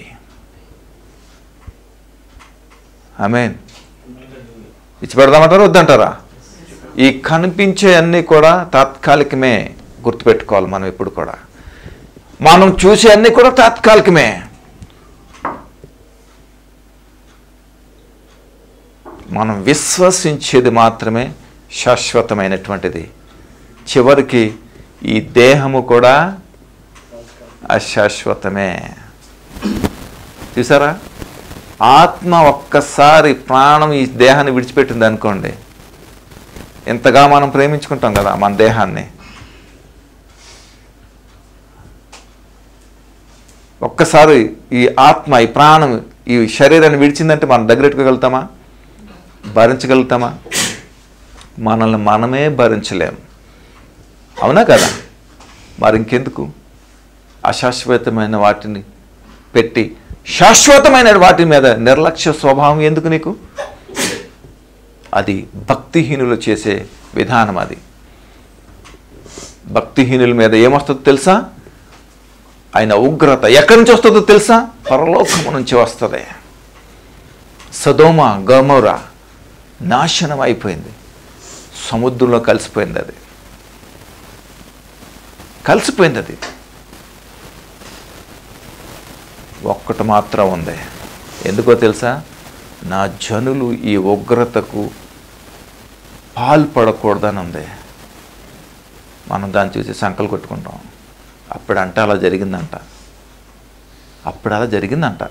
Speaker 1: ఆమేన్. విడిచిపెడదామంటారా వద్దంటారా? ఈ కనిపించే అన్నీ కూడా తాత్కాలికమే. గుర్తుపెట్టుకోవాలి మనం ఎప్పుడు కూడా. మనం చూసే అన్నీ కూడా తాత్కాలికమే. మనం విశ్వసించేది మాత్రమే శాశ్వతమైనటువంటిది. చివరికి ఈ దేహము కూడా అశాశ్వతమే. చూసారా? ఆత్మ ఒక్కసారి ప్రాణం ఈ దేహాన్ని విడిచిపెట్టింది అనుకోండి, ఎంతగా మనం ప్రేమించుకుంటాం కదా మన దేహాన్ని. ఒక్కసారి ఈ ఆత్మ, ఈ ప్రాణం, ఈ శరీరాన్ని విడిచిందంటే మనం దగ్గరెట్టుకోగలుగుతామా? భరించగలుగుతామా? మనల్ని మనమే భరించలేము. అవునా కదా? మరి ఇంకెందుకు అశాశ్వతమైన వాటిని పెట్టి శాశ్వతమైన వాటి మీద నిర్లక్ష్య స్వభావం ఎందుకు నీకు? అది భక్తిహీనులు చేసే విధానం. అది భక్తిహీనుల మీద ఏమొస్తుందో తెలుసా? ఆయన ఉగ్రత ఎక్కడి నుంచి వస్తుందో తెలుసా? పరలోకము నుంచి వస్తుంది. సొదొమ గొమొర్రా నాశనం అయిపోయింది, సముద్రంలో కలిసిపోయింది. అది కలిసిపోయింది. అది ఒక్కటి మాత్రం ఉంది. ఎందుకో తెలుసా? నా జనులు ఈ ఉగ్రతకు పాల్పడకూడదని ఉంది. మనం దాన్ని చూసి సంకలు కొట్టుకుంటాం. అప్పుడంట అలా జరిగిందంట, అప్పుడు అలా జరిగిందంట.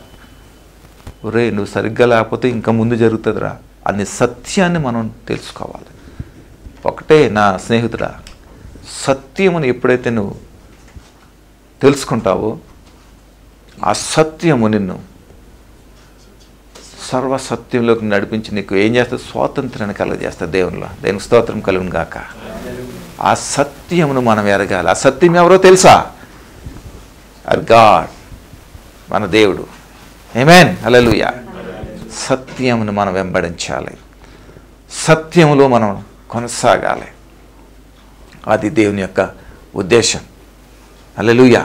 Speaker 1: ఒరే నువ్వు సరిగ్గా లేకపోతే ఇంకా ముందు జరుగుతుందిరా అనే సత్యాన్ని మనం తెలుసుకోవాలి. ఒకటే నా స్నేహితుడా, సత్యమును ఎప్పుడైతే నువ్వు తెలుసుకుంటావో ఆ సత్యము నిన్ను సర్వసత్యంలోకి నడిపించి నీకు ఏం చేస్తుంది? స్వాతంత్రాన్ని కలుగజేస్తుంది దేవునిలో. దేవునికి స్తోత్రం కలుగును గాక. ఆ సత్యమును మనం ఎరగాలి. ఆ సత్యం ఎవరో తెలుసా? గాడ్, మన దేవుడు. ఆమేన్. హల్లెలూయా. సత్యమును మనం వెంబడించాలి, సత్యములో మనం కొనసాగాలి. అది దేవుని యొక్క ఉద్దేశం. హల్లెలూయా.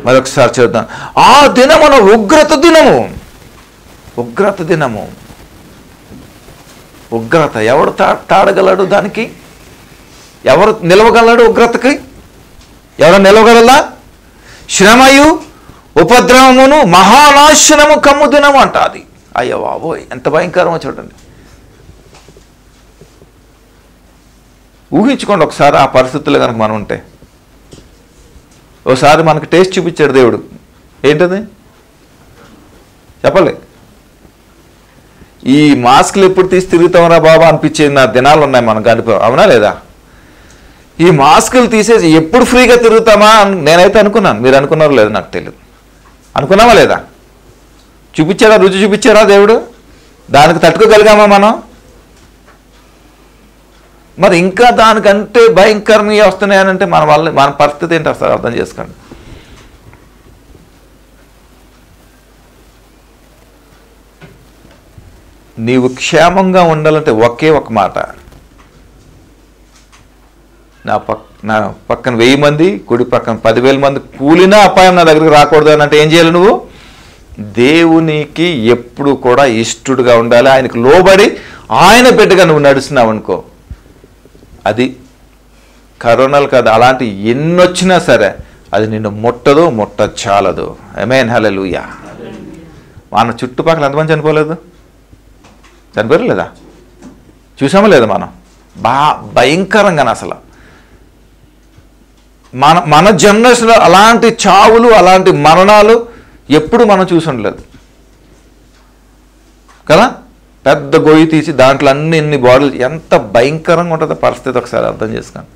Speaker 1: మరొకసారి చూద్దాం. ఆ దినమున ఉగ్రత దినము. ఉగ్రత దినము. ఉగ్రత ఎవడు తాడగలడు? దానికి ఎవరు నిలవగలడు? ఉగ్రతకి ఎవరు నిలవగలలా? శ్రమయు ఉపద్రవమును మహానాశనము కమ్ము దినము అంట. అది అయ్యో బాబోయ్, ఎంత భయంకరమో చూడండి. ఊహించుకోండి ఒకసారి ఆ పరిస్థితుల్లో కనుక మనం ఉంటే. ఒకసారి మనకు టేస్ట్ చూపించాడు దేవుడు. ఏంటది చెప్పలే. ఈ మాస్కులు ఎప్పుడు తీసి తిరుగుతామరా బాబా అనిపించేది నా దినాలు ఉన్నాయి మనం గడిపా. అవునా లేదా? ఈ మాస్కులు తీసేసి ఎప్పుడు ఫ్రీగా తిరుగుతామా నేనైతే అనుకున్నాను. మీరు అనుకున్నారో లేదో నాకు తెలియదు. అనుకున్నామా లేదా? చూపించాడా? రుచి చూపించాడా దేవుడు? దానికి తట్టుకోగలిగామా మనం? మరి ఇంకా దానికంటే భయంకరంగా వస్తున్నాయనంటే మన పరిస్థితి ఏంటి అసలు అర్థం చేసుకోండి. నీవు క్షేమంగా ఉండాలంటే ఒకే ఒక మాట. నా పక్కన 1000 మంది, కుడి పక్కన 10,000 మంది కూలినా అపాయం నా దగ్గరికి రాకూడదు అని అంటే ఏం చేయాలి? నువ్వు దేవునికి ఎప్పుడు కూడా ఇష్టడుగా ఉండాలి. ఆయనకు లోబడి ఆయన బిడ్డగా నువ్వు నడుస్తున్నావు అనుకో, అది కరోనాలు కాదు, అలాంటి ఎన్నొచ్చినా సరే అది నిన్ను ముట్టదు, చాలదు. ఆమేన్. హల్లెలూయా. మన చుట్టుపక్కల ఎంతమంది చనిపోలేదు? చనిపోలేదా? చూసామా లేదా? మనం భయంకరంగా అసలు మన జనరేషన్లో అలాంటి చావులు, అలాంటి మరణాలు ఎప్పుడు మనం చూసి ఉండలేదు కదా. పెద్ద గొయ్యి తీసి దాంట్లో ఎన్ని బాడీలు, ఎంత భయంకరంగా ఉంటుందో పరిస్థితి ఒకసారి అర్థం చేసుకోండి.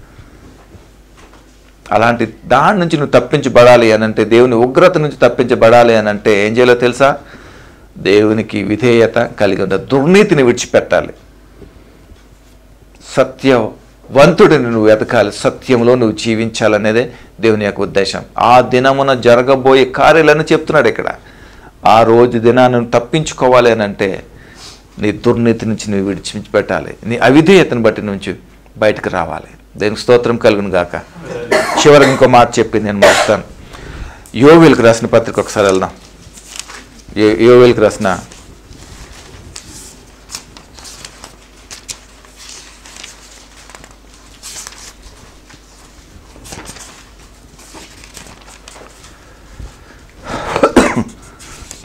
Speaker 1: అలాంటి దాని నుంచి నువ్వు తప్పించబడాలి అని అంటే, దేవుని ఉగ్రత నుంచి తప్పించబడాలి అని అంటే ఏం చేయాలో తెలుసా? దేవునికి విధేయత కలిగి ఉన్న దుర్నీతిని విడిచిపెట్టాలి. సత్యవంతుడిని నువ్వు ఎదగాలి, సత్యంలో నువ్వు జీవించాలనేదే దేవుని యొక్క ఉద్దేశం. ఆ దినమున జరగబోయే కార్యాలను చెప్తున్నాడు ఇక్కడ. ఆ రోజు దినాన్ని తప్పించుకోవాలి అని అంటే నీ దుర్నీతి నుంచి నువ్వు విడిచిపెట్టాలి, నీ అవిధేయతను బట్టి నుంచి బయటకు రావాలి. దేనికి స్తోత్రం కలుగును గాక. చివరికి ఇంకో మాట చెప్పి నేను మాట్లాడతాను. యోవేలుకు రాసిన పత్రిక ఒకసారి వెళ్దాం. యోవేలుకు రాసిన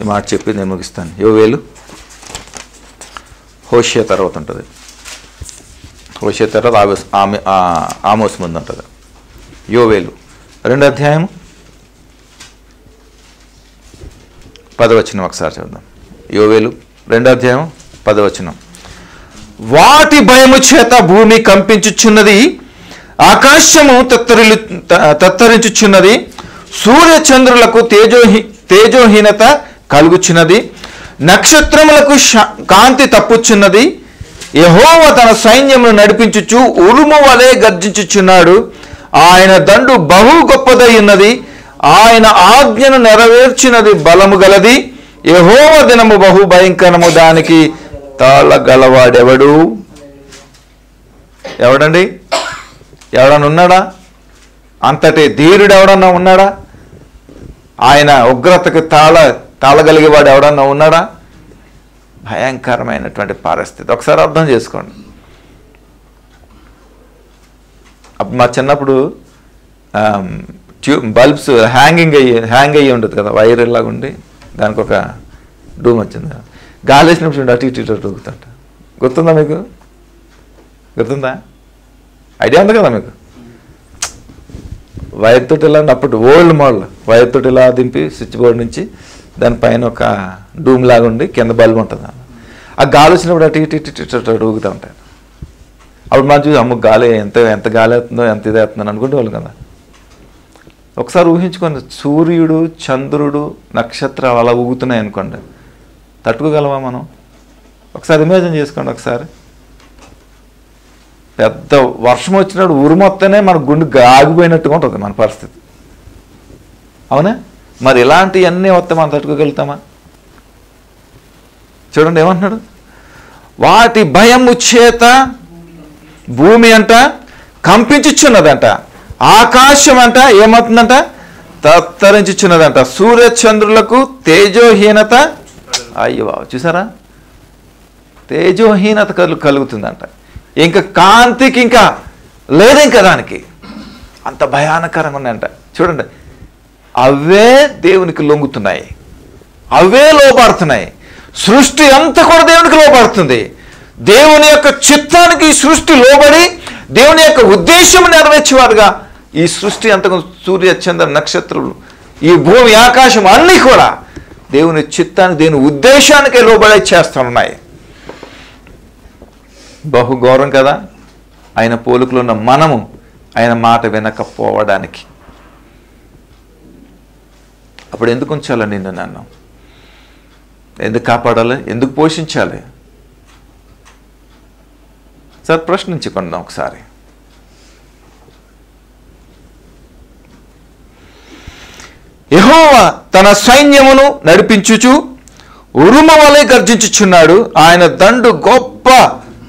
Speaker 1: ఈ మాట చెప్పి నేను ముగిస్తాను. యోవేలు హోషేయ తర్వాత ఉంటుంది. హోషేయ తర్వాత ఆమోస్ ముందు ఉంటుంది. యోవేలు 2వ అధ్యాయం 10వ వచనం ఒకసారి చూద్దాం. యోవేలు 2వ అధ్యాయం 10వ వచనం. వాటి భయము చేత భూమి కంపించుచున్నది, ఆకాశము తత్తరించుచున్నది, సూర్య చంద్రులకు తేజోహీనత కలుగుచున్నది, నక్షత్రములకు కాంతి తప్పుచున్నది. యెహోవా తన సైన్యమును నడిపించుచు ఉరుము వలె గర్జించుచున్నాడు. ఆయన దండు బహు గొప్పదై ఉన్నది, ఆయన ఆజ్ఞను నెరవేర్చినది బలము గలది. యెహోవా దినము బహు భయంకరము, దానికి తాళగలవాడెవడు? ఎవడండి? ఎవడన్నా ఉన్నాడా? అంతటి ధీరుడు ఎవడన్నా ఉన్నాడా? ఆయన ఉగ్రతకు తాళగలిగేవాడు ఎవడన్నా ఉన్నాడా? భయంకరమైనటువంటి పరిస్థితి ఒకసారి అర్థం చేసుకోండి. మా చిన్నప్పుడు బల్బ్స్ హ్యాంగ్ అయ్యి ఉంటుంది కదా, వైర్ ఇలాగా ఉండి దానికి ఒక డూమ్ వచ్చింది కదా, గాలి వేసినప్పుడు అటు ఇటు ఊగుతుంట. గుర్తుందా మీకు? గుర్తుందా? ఐడియా ఉంది కదా మీకు? వైర్ తోటి ఇలా అప్పుడు ఓల్డ్ మోడల్ వైర్ తోటి ఇలా దింపి స్విచ్ బోర్డ్ నుంచి దానిపైన ఒక డూమ్ లాగా ఉండి కింద బల్బ్ ఉంటుంది. ఆ గాలి వచ్చినప్పుడు అటు ఇటు ఇటు ఊగుతూ ఉంటాయి. అప్పుడు మనం చూసి అమ్మ గాలి ఎంత గాలి అవుతుందో, ఎంత ఇది అవుతుందని అనుకుంటేవాళ్ళు కదా. ఒకసారి ఊహించుకోండి, సూర్యుడు, చంద్రుడు, నక్షత్రాలు అలా ఊగుతున్నాయి అనుకోండి, తట్టుకోగలమా మనం? ఒకసారి ఇమాజిన్ చేసుకోండి. ఒకసారి పెద్ద వర్షం వచ్చినప్పుడు ఉరుమొత్తనే మన గుండె ఆగిపోయినట్టుగా ఉంటుంది మన పరిస్థితి. అవునా? మరి ఇలాంటివన్నీ వస్తే మనం తట్టుకోగలుగుతామా? చూడండి ఏమంటున్నాడు, వాటి భయము చేత భూమి అంట కంపించుచున్నదంట, ఆకాశం అంట ఏమవుతుందంట తత్తరించుచున్నదంట, సూర్యచంద్రులకు తేజోహీనత. అయ్యో చూసారా, తేజోహీనత కలుగుతుందంట. ఇంకా కాంతికి ఇంకా లేదు ఇంకా దానికి, అంత భయానకరంగా ఉన్నాయంట. చూడండి, అవే దేవునికి లొంగుతున్నాయి, అవే లోపడుతున్నాయి. సృష్టి అంతా కూడా దేవునికి లోపడుతుంది. దేవుని యొక్క చిత్తానికి ఈ సృష్టి లోబడి దేవుని యొక్క ఉద్దేశం నెరవేర్చేవారుగా ఈ సృష్టి అంతకు సూర్య చంద్ర నక్షత్రాలు, ఈ భూమి ఆకాశం అన్నీ కూడా దేవుని చిత్తానికి దేవుని ఉద్దేశానికే లోబడి చేస్తున్నాయి. బహుఘోరం కదా ఆయన పోలికలో ఉన్న మనము ఆయన మాట వినకపోవడానికి. అప్పుడు ఎందుకు ఉంచాలి నిన్ను నన్ను? ఎందుకు కాపాడాలి? ఎందుకు పోషించాలి? సార్ ప్రశ్నించుకుందాం ఒకసారి. యెహోవా తన సైన్యమును నడిపించుచు ఉరుము వలె గర్జించుచున్నాడు. ఆయన దండు గొప్ప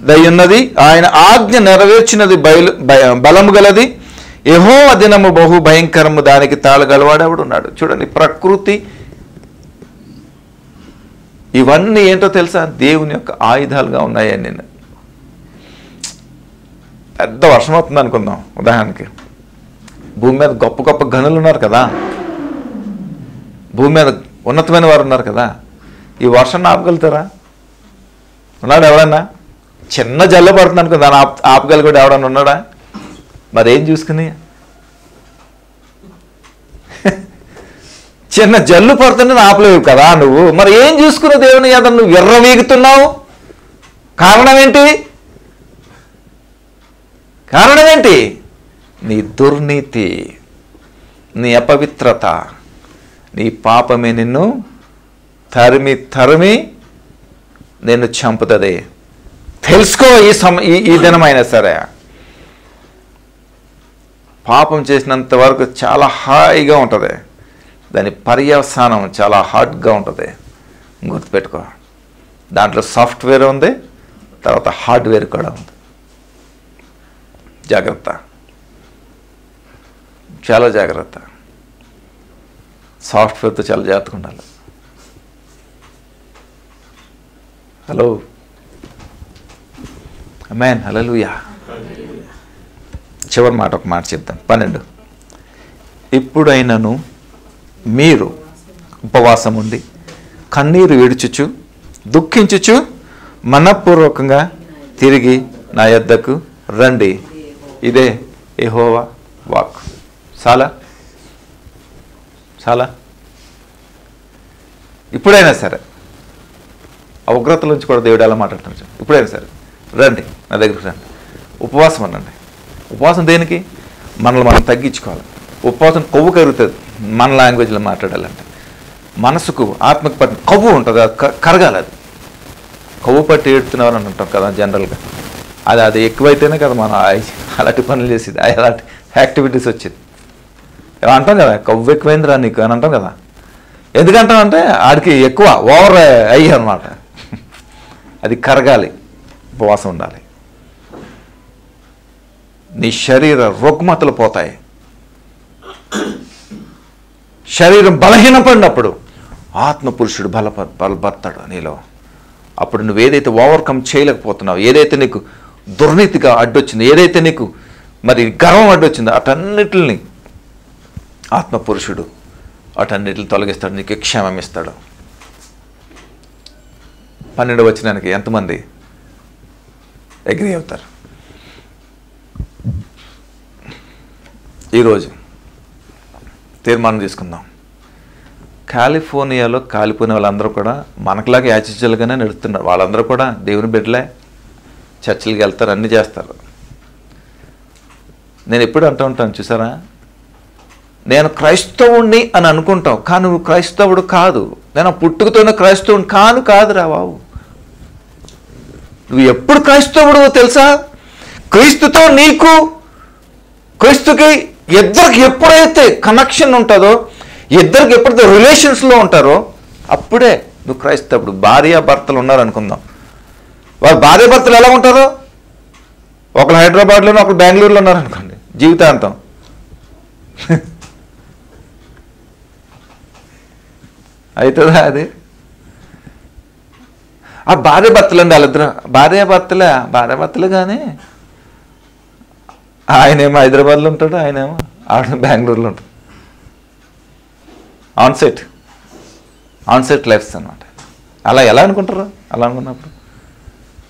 Speaker 1: దయ్యున్నది, ఆయన ఆజ్ఞ నెరవేర్చినది బలము గలది. యెహోవా దినము బహు భయంకరము, దానికి తాళగలవాడెవడున్నాడు. చూడండి, ప్రకృతి ఇవన్నీ ఏంటో తెలుసా, దేవుని యొక్క ఆయుధాలుగా ఉన్నాయని. నేను పెద్ద వర్షం అవుతుంది అనుకుందాం. ఉదాహరణకి భూమి మీద గొప్ప గొప్ప గనులు ఉన్నారు కదా, భూమి మీద ఉన్నతమైన వారు ఉన్నారు కదా, ఈ వర్షాన్ని ఆపగలుగుతారా? ఉన్నాడు ఎవడన్నా? చిన్న జల్ల పడుతుంది అనుకో, దాన్ని ఆపగలిగాడు ఎవడన్నా ఉన్నాడా? మరి ఏం చూసుకుని, చిన్న జల్లు పడుతుంటే ఆపలేవు కదా నువ్వు. మరి ఏం చూసుకున్న దేవుని మీద నువ్వు విర్రవీగుతున్నావు? కారణం ఏంటి? కారణం ఏంటి? నీ దుర్నీతి, నీ అపవిత్రత, నీ పాపమే నిన్ను తరిమి తరిమి నిన్ను చంపుతుంది. తెలుసుకో. ఈ దినమైనా సరే పాపం చేసినంత వరకు చాలా హాయిగా ఉంటుంది, దాని పర్యవసానం చాలా హార్డ్గా ఉంటుంది. గుర్తుపెట్టుకో, దాంట్లో సాఫ్ట్వేర్ ఉంది, తర్వాత హార్డ్వేర్ కూడా ఉంది. జాగ్రత్త, చాలా జాగ్రత్త. సాఫ్ట్వేర్తో చాలా జాగ్రత్తగా ఉండాలి. హలో ఆమేన్, హల్లెలూయా. చివరి మాట, ఒక మాట చెప్తాను. 12, ఇప్పుడైనను మీరు ఉపవాసం ఉండి కన్నీరు విడుచుచు దుఃఖించుచు మనఃపూర్వకంగా తిరిగి నా యొద్దకు రండి. ఇదే యెహోవా వాక్. చాలా చాలా ఇప్పుడైనా సరే ఆ ఉగ్రతల నుంచి కూడా దేవుడు ఎలా మాట్లాడుతున్నాడు. ఇప్పుడైనా సరే రండి, నా దగ్గరికి రండి. ఉపవాసం అనండి. ఉపవాసం దేనికి? మనల్ని మనం తగ్గించుకోవాలి. ఉపవాసం కొవ్వు కరుగుతుంది. మన లాంగ్వేజ్లో మాట్లాడాలంటే మనసుకు ఆత్మకు పట్టిన కొవ్వు ఉంటుంది, అది కరగాలి. అది కొవ్వు పట్టి ఏడుతున్నారు అని అంటాం కదా జనరల్గా. అది ఎక్కువైతేనే కదా మనం అలాంటి పనులు చేసేది, అలాంటి యాక్టివిటీస్ వచ్చేది. అంటాం కదా, కొవ్వు ఎక్కువైందిరా నీకు అని అంటాం కదా. ఎందుకంటామంటే ఆడికి ఎక్కువ ఓవర్ అయ్యి అనమాట. అది కరగాలి, ఉపవాసం ఉండాలి. నీ శరీర రుగ్మతలు పోతాయి. శరీరం బలహీనపడినప్పుడు ఆత్మపురుషుడు బలపడతాడు నీలో. అప్పుడు నువ్వు ఏదైతే ఓవర్కమ్ చేయలేకపోతున్నావు, ఏదైతే నీకు దుర్నీతిగా అడ్డొచ్చిందో, ఏదైతే నీకు మరి గర్వం అడ్డొచ్చిందో, అటన్నిటిని ఆత్మపురుషుడు అటన్నిటిని తొలగిస్తాడు, నీకు క్షేమం ఇస్తాడు. 12వ వచనానికి ఎంతమంది అగ్రీ అవుతారు? ఈరోజు తీర్మానం తీసుకుందాం. కాలిఫోర్నియాలో కాలిపోయిన వాళ్ళందరూ కూడా మనకులాగా యాచిచ్చలుగానే నడుస్తున్నారు. వాళ్ళందరూ కూడా దేవుని బిడ్డలే, చర్చిలకి వెళ్తారు, అన్నీ చేస్తారు. నేను ఎప్పుడు అంటూ ఉంటాను చూసారా, నేను క్రైస్తవుణ్ణి అని అనుకుంటావు, కానీ నువ్వు క్రైస్తవుడు కాదు. నేను పుట్టుకతోనే క్రైస్తవుని కాదురా బాబు. నువ్వు ఎప్పుడు క్రైస్తవుడు తెలుసా? క్రీస్తుతో నీకు, క్రీస్తుకి ఇద్దరికి ఎప్పుడైతే కనెక్షన్ ఉంటుందో, ఇద్దరికి ఎప్పుడైతే రిలేషన్స్లో ఉంటారో, అప్పుడే నువ్వు క్రైస్తవుడు. భార్య భర్తలు ఉన్నారనుకుందాం, వారు భార్య భర్తలు ఎలా ఉంటారో, ఒకరు హైదరాబాద్లోనే ఒకరు బెంగళూరులో ఉన్నారనుకోండి, జీవితాంతం అవుతుందా అది? ఆ భార్య భర్తలు అండి వాళ్ళిద్దరు, భార్య భర్తలు కానీ ఆయనేమో హైదరాబాద్లో ఉంటాడు, ఆయనేమో ఆడ బెంగళూరులో ఉంటాడు. ఆన్ సెట్ లైఫ్స్ అన్నమాట. అలా ఎలా అనుకుంటారు? అలా అనుకున్నప్పుడు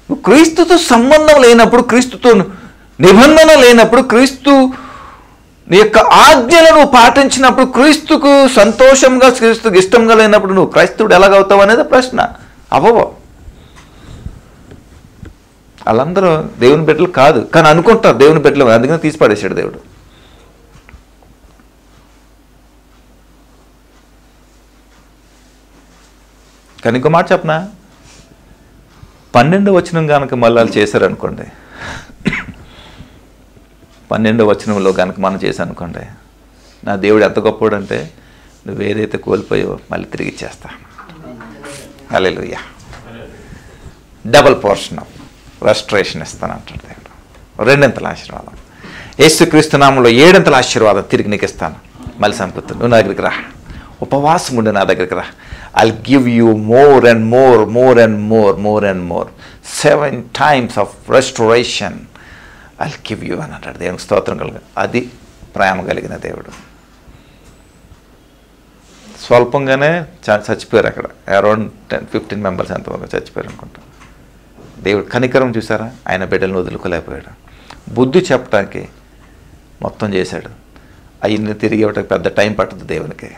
Speaker 1: నువ్వు క్రీస్తుతో సంబంధం లేనప్పుడు, క్రీస్తుతో నిబంధన లేనప్పుడు, క్రీస్తు నీ యొక్క ఆజ్ఞలను నువ్వు పాటించినప్పుడు, క్రీస్తుకు సంతోషంగా, క్రీస్తుకు ఇష్టంగా లేనప్పుడు నువ్వు క్రైస్తవుడు ఎలాగవుతావు అనేది ప్రశ్న. అవ్వవు. వాళ్ళందరూ దేవుని బిడ్డలు కాదు, కానీ అనుకుంటారు దేవుని బిడ్డలు, అందుకని తీసి పడేశాడు దేవుడు. కానీ ఇంకో మాట చెప్పనా, 12వ వచనం కనుక మళ్ళీ చేశారనుకోండి, 12వ వచనంలో కనుక మనం చేశానుకోండి, నా దేవుడు ఎంత గొప్పవాడు అంటే, నువ్వు ఏదైతే కోల్పోయావో మళ్ళీ తిరిగి ఇచ్చేస్తా. హల్లెలూయా. డబుల్ పోర్షన్ ఆఫ్ రెస్టరేషన్ ఇస్తానంటాడు దేవుడు. 2 ఆశీర్వాదం. యేసుక్రీస్తు నామములో 7 ఆశీర్వాదం తిరిగి నీకు ఇస్తాను. మళ్ళీ సంపూర్తి. నువ్వు నా దగ్గరికి రా, ఉపవాసం ఉండి నా దగ్గరికి రా. I'll give you more and more 7 times of restoration I'll give you అని అంటాడు. దేవునికి స్తోత్రం కలుగు. అది ప్రేమ కలిగిన దేవుడు. స్వల్పంగానే చచ్చిపోయారు అక్కడ, అరౌండ్ 10-15 మెంబర్స్ ఎంతవరకు చచ్చిపోయారు అనుకుంటా. దేవుడు కనికరం చూసారా, ఆయన బిడ్డలను వదులుకోలేకపోయాడు. బుద్ధి చెప్పడానికి మొత్తం చేశాడు. అవన్నీ తిరిగి ఇవ్వడానికి పెద్ద టైం పట్టదు దేవునికి.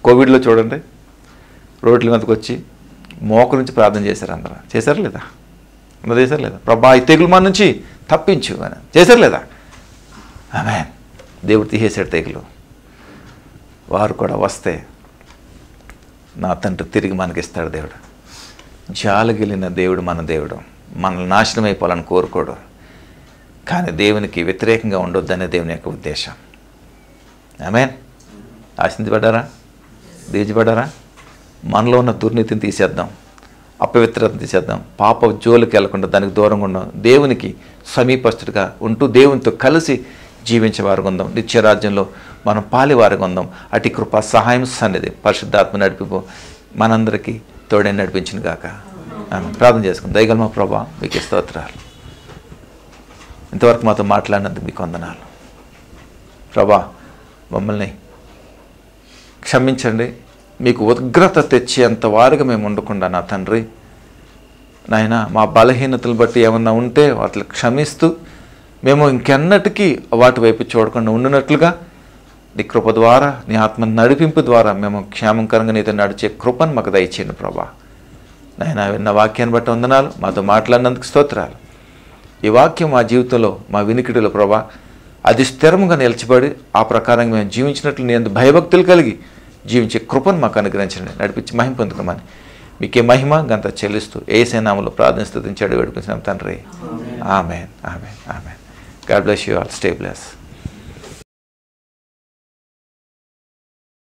Speaker 1: కోవిడ్లో చూడండి, రోడ్ల మీదకి వచ్చి మోక నుంచి ప్రార్థన చేశారు అందరూ. చేశారు లేదా? అందరూ చేశారు లేదా? ప్రభా ఈ తెగులు మన నుంచి తప్పించు అని చేశారు లేదా? ఆమేన్. దేవుడు తీసేశాడు తెగులు. వారు కూడా వస్తే నా తండ్రి తిరిగి మనకిస్తాడు దేవుడు. జాలగిలిన దేవుడు మన దేవుడు. మనల్ని నాశనం అయిపోవాలని కోరుకోడు, కానీ దేవునికి వ్యతిరేకంగా ఉండొద్దనే దేవుని యొక్క ఉద్దేశం. ఆమేన్. ఆశించబడ్డారా? దీర్చబడ్డారా? మనలో ఉన్న దుర్నీతిని తీసేద్దాం, అపవిత్రతను తీసేద్దాం, పాప జోలికి వెళ్లకుండా దానికి దూరంగా ఉందాం, దేవునికి సమీపస్తుడిగా ఉంటూ దేవునితో కలిసి జీవించేవారు ఉందాం. నిత్యరాజ్యంలో మనం పాలివారిగా ఉందాం. అటు కృప సహాయం సన్నిధి పరిశుద్ధాత్మ నడిపిపో మనందరికీ తోడే నడిపించిన గాక. ప్రార్థన చేసుకుందాం. దయగల మా ప్రభా, మీకు స్తోత్రాలు. ఇంతవరకు మాతో మాట్లాడినందుకు మీకు వందనాలు ప్రభా. మమ్మల్ని క్షమించండి. మీకు ఉగ్రత తెచ్చేంత వారుగా మేము ఉండకుండా నా తండ్రి నాయన, మా బలహీనతలు బట్టి ఏమన్నా ఉంటే వాటిని క్షమిస్తూ మేము ఇంకెన్నటికీ వాటి వైపు చూడకుండా ఉండినట్లుగా నీ కృప ద్వారా, నీ ఆత్మ నడిపింపు ద్వారా మేము క్షేమంకరంగా నీతో నడిచే కృపను మాకు దయచేయండి ప్రభా. నాయన విన్న వాక్యాన్ని బట్టి వందనాలు. మాతో మాట్లాడినందుకు స్తోత్రాలు. ఈ వాక్యం మా జీవితంలో, మా వినికిడిలో ప్రభా అది స్థిరంగా నిలిచిబడి ఆ ప్రకారంగా మేము జీవించినట్లు నేను భయభక్తులు కలిగి జీవించే కృపను మాకు అనుగ్రహించండి, నడిపించి మహిమ పొందుకోమని మీకే మహిమ గంత చెల్లిస్తూ యేసు నామములో ప్రార్థన స్తుతించి అడిగి వేడుకుంటున్నాం తండ్రి. Amen. Amen. Amen. God bless you all. Stay bless.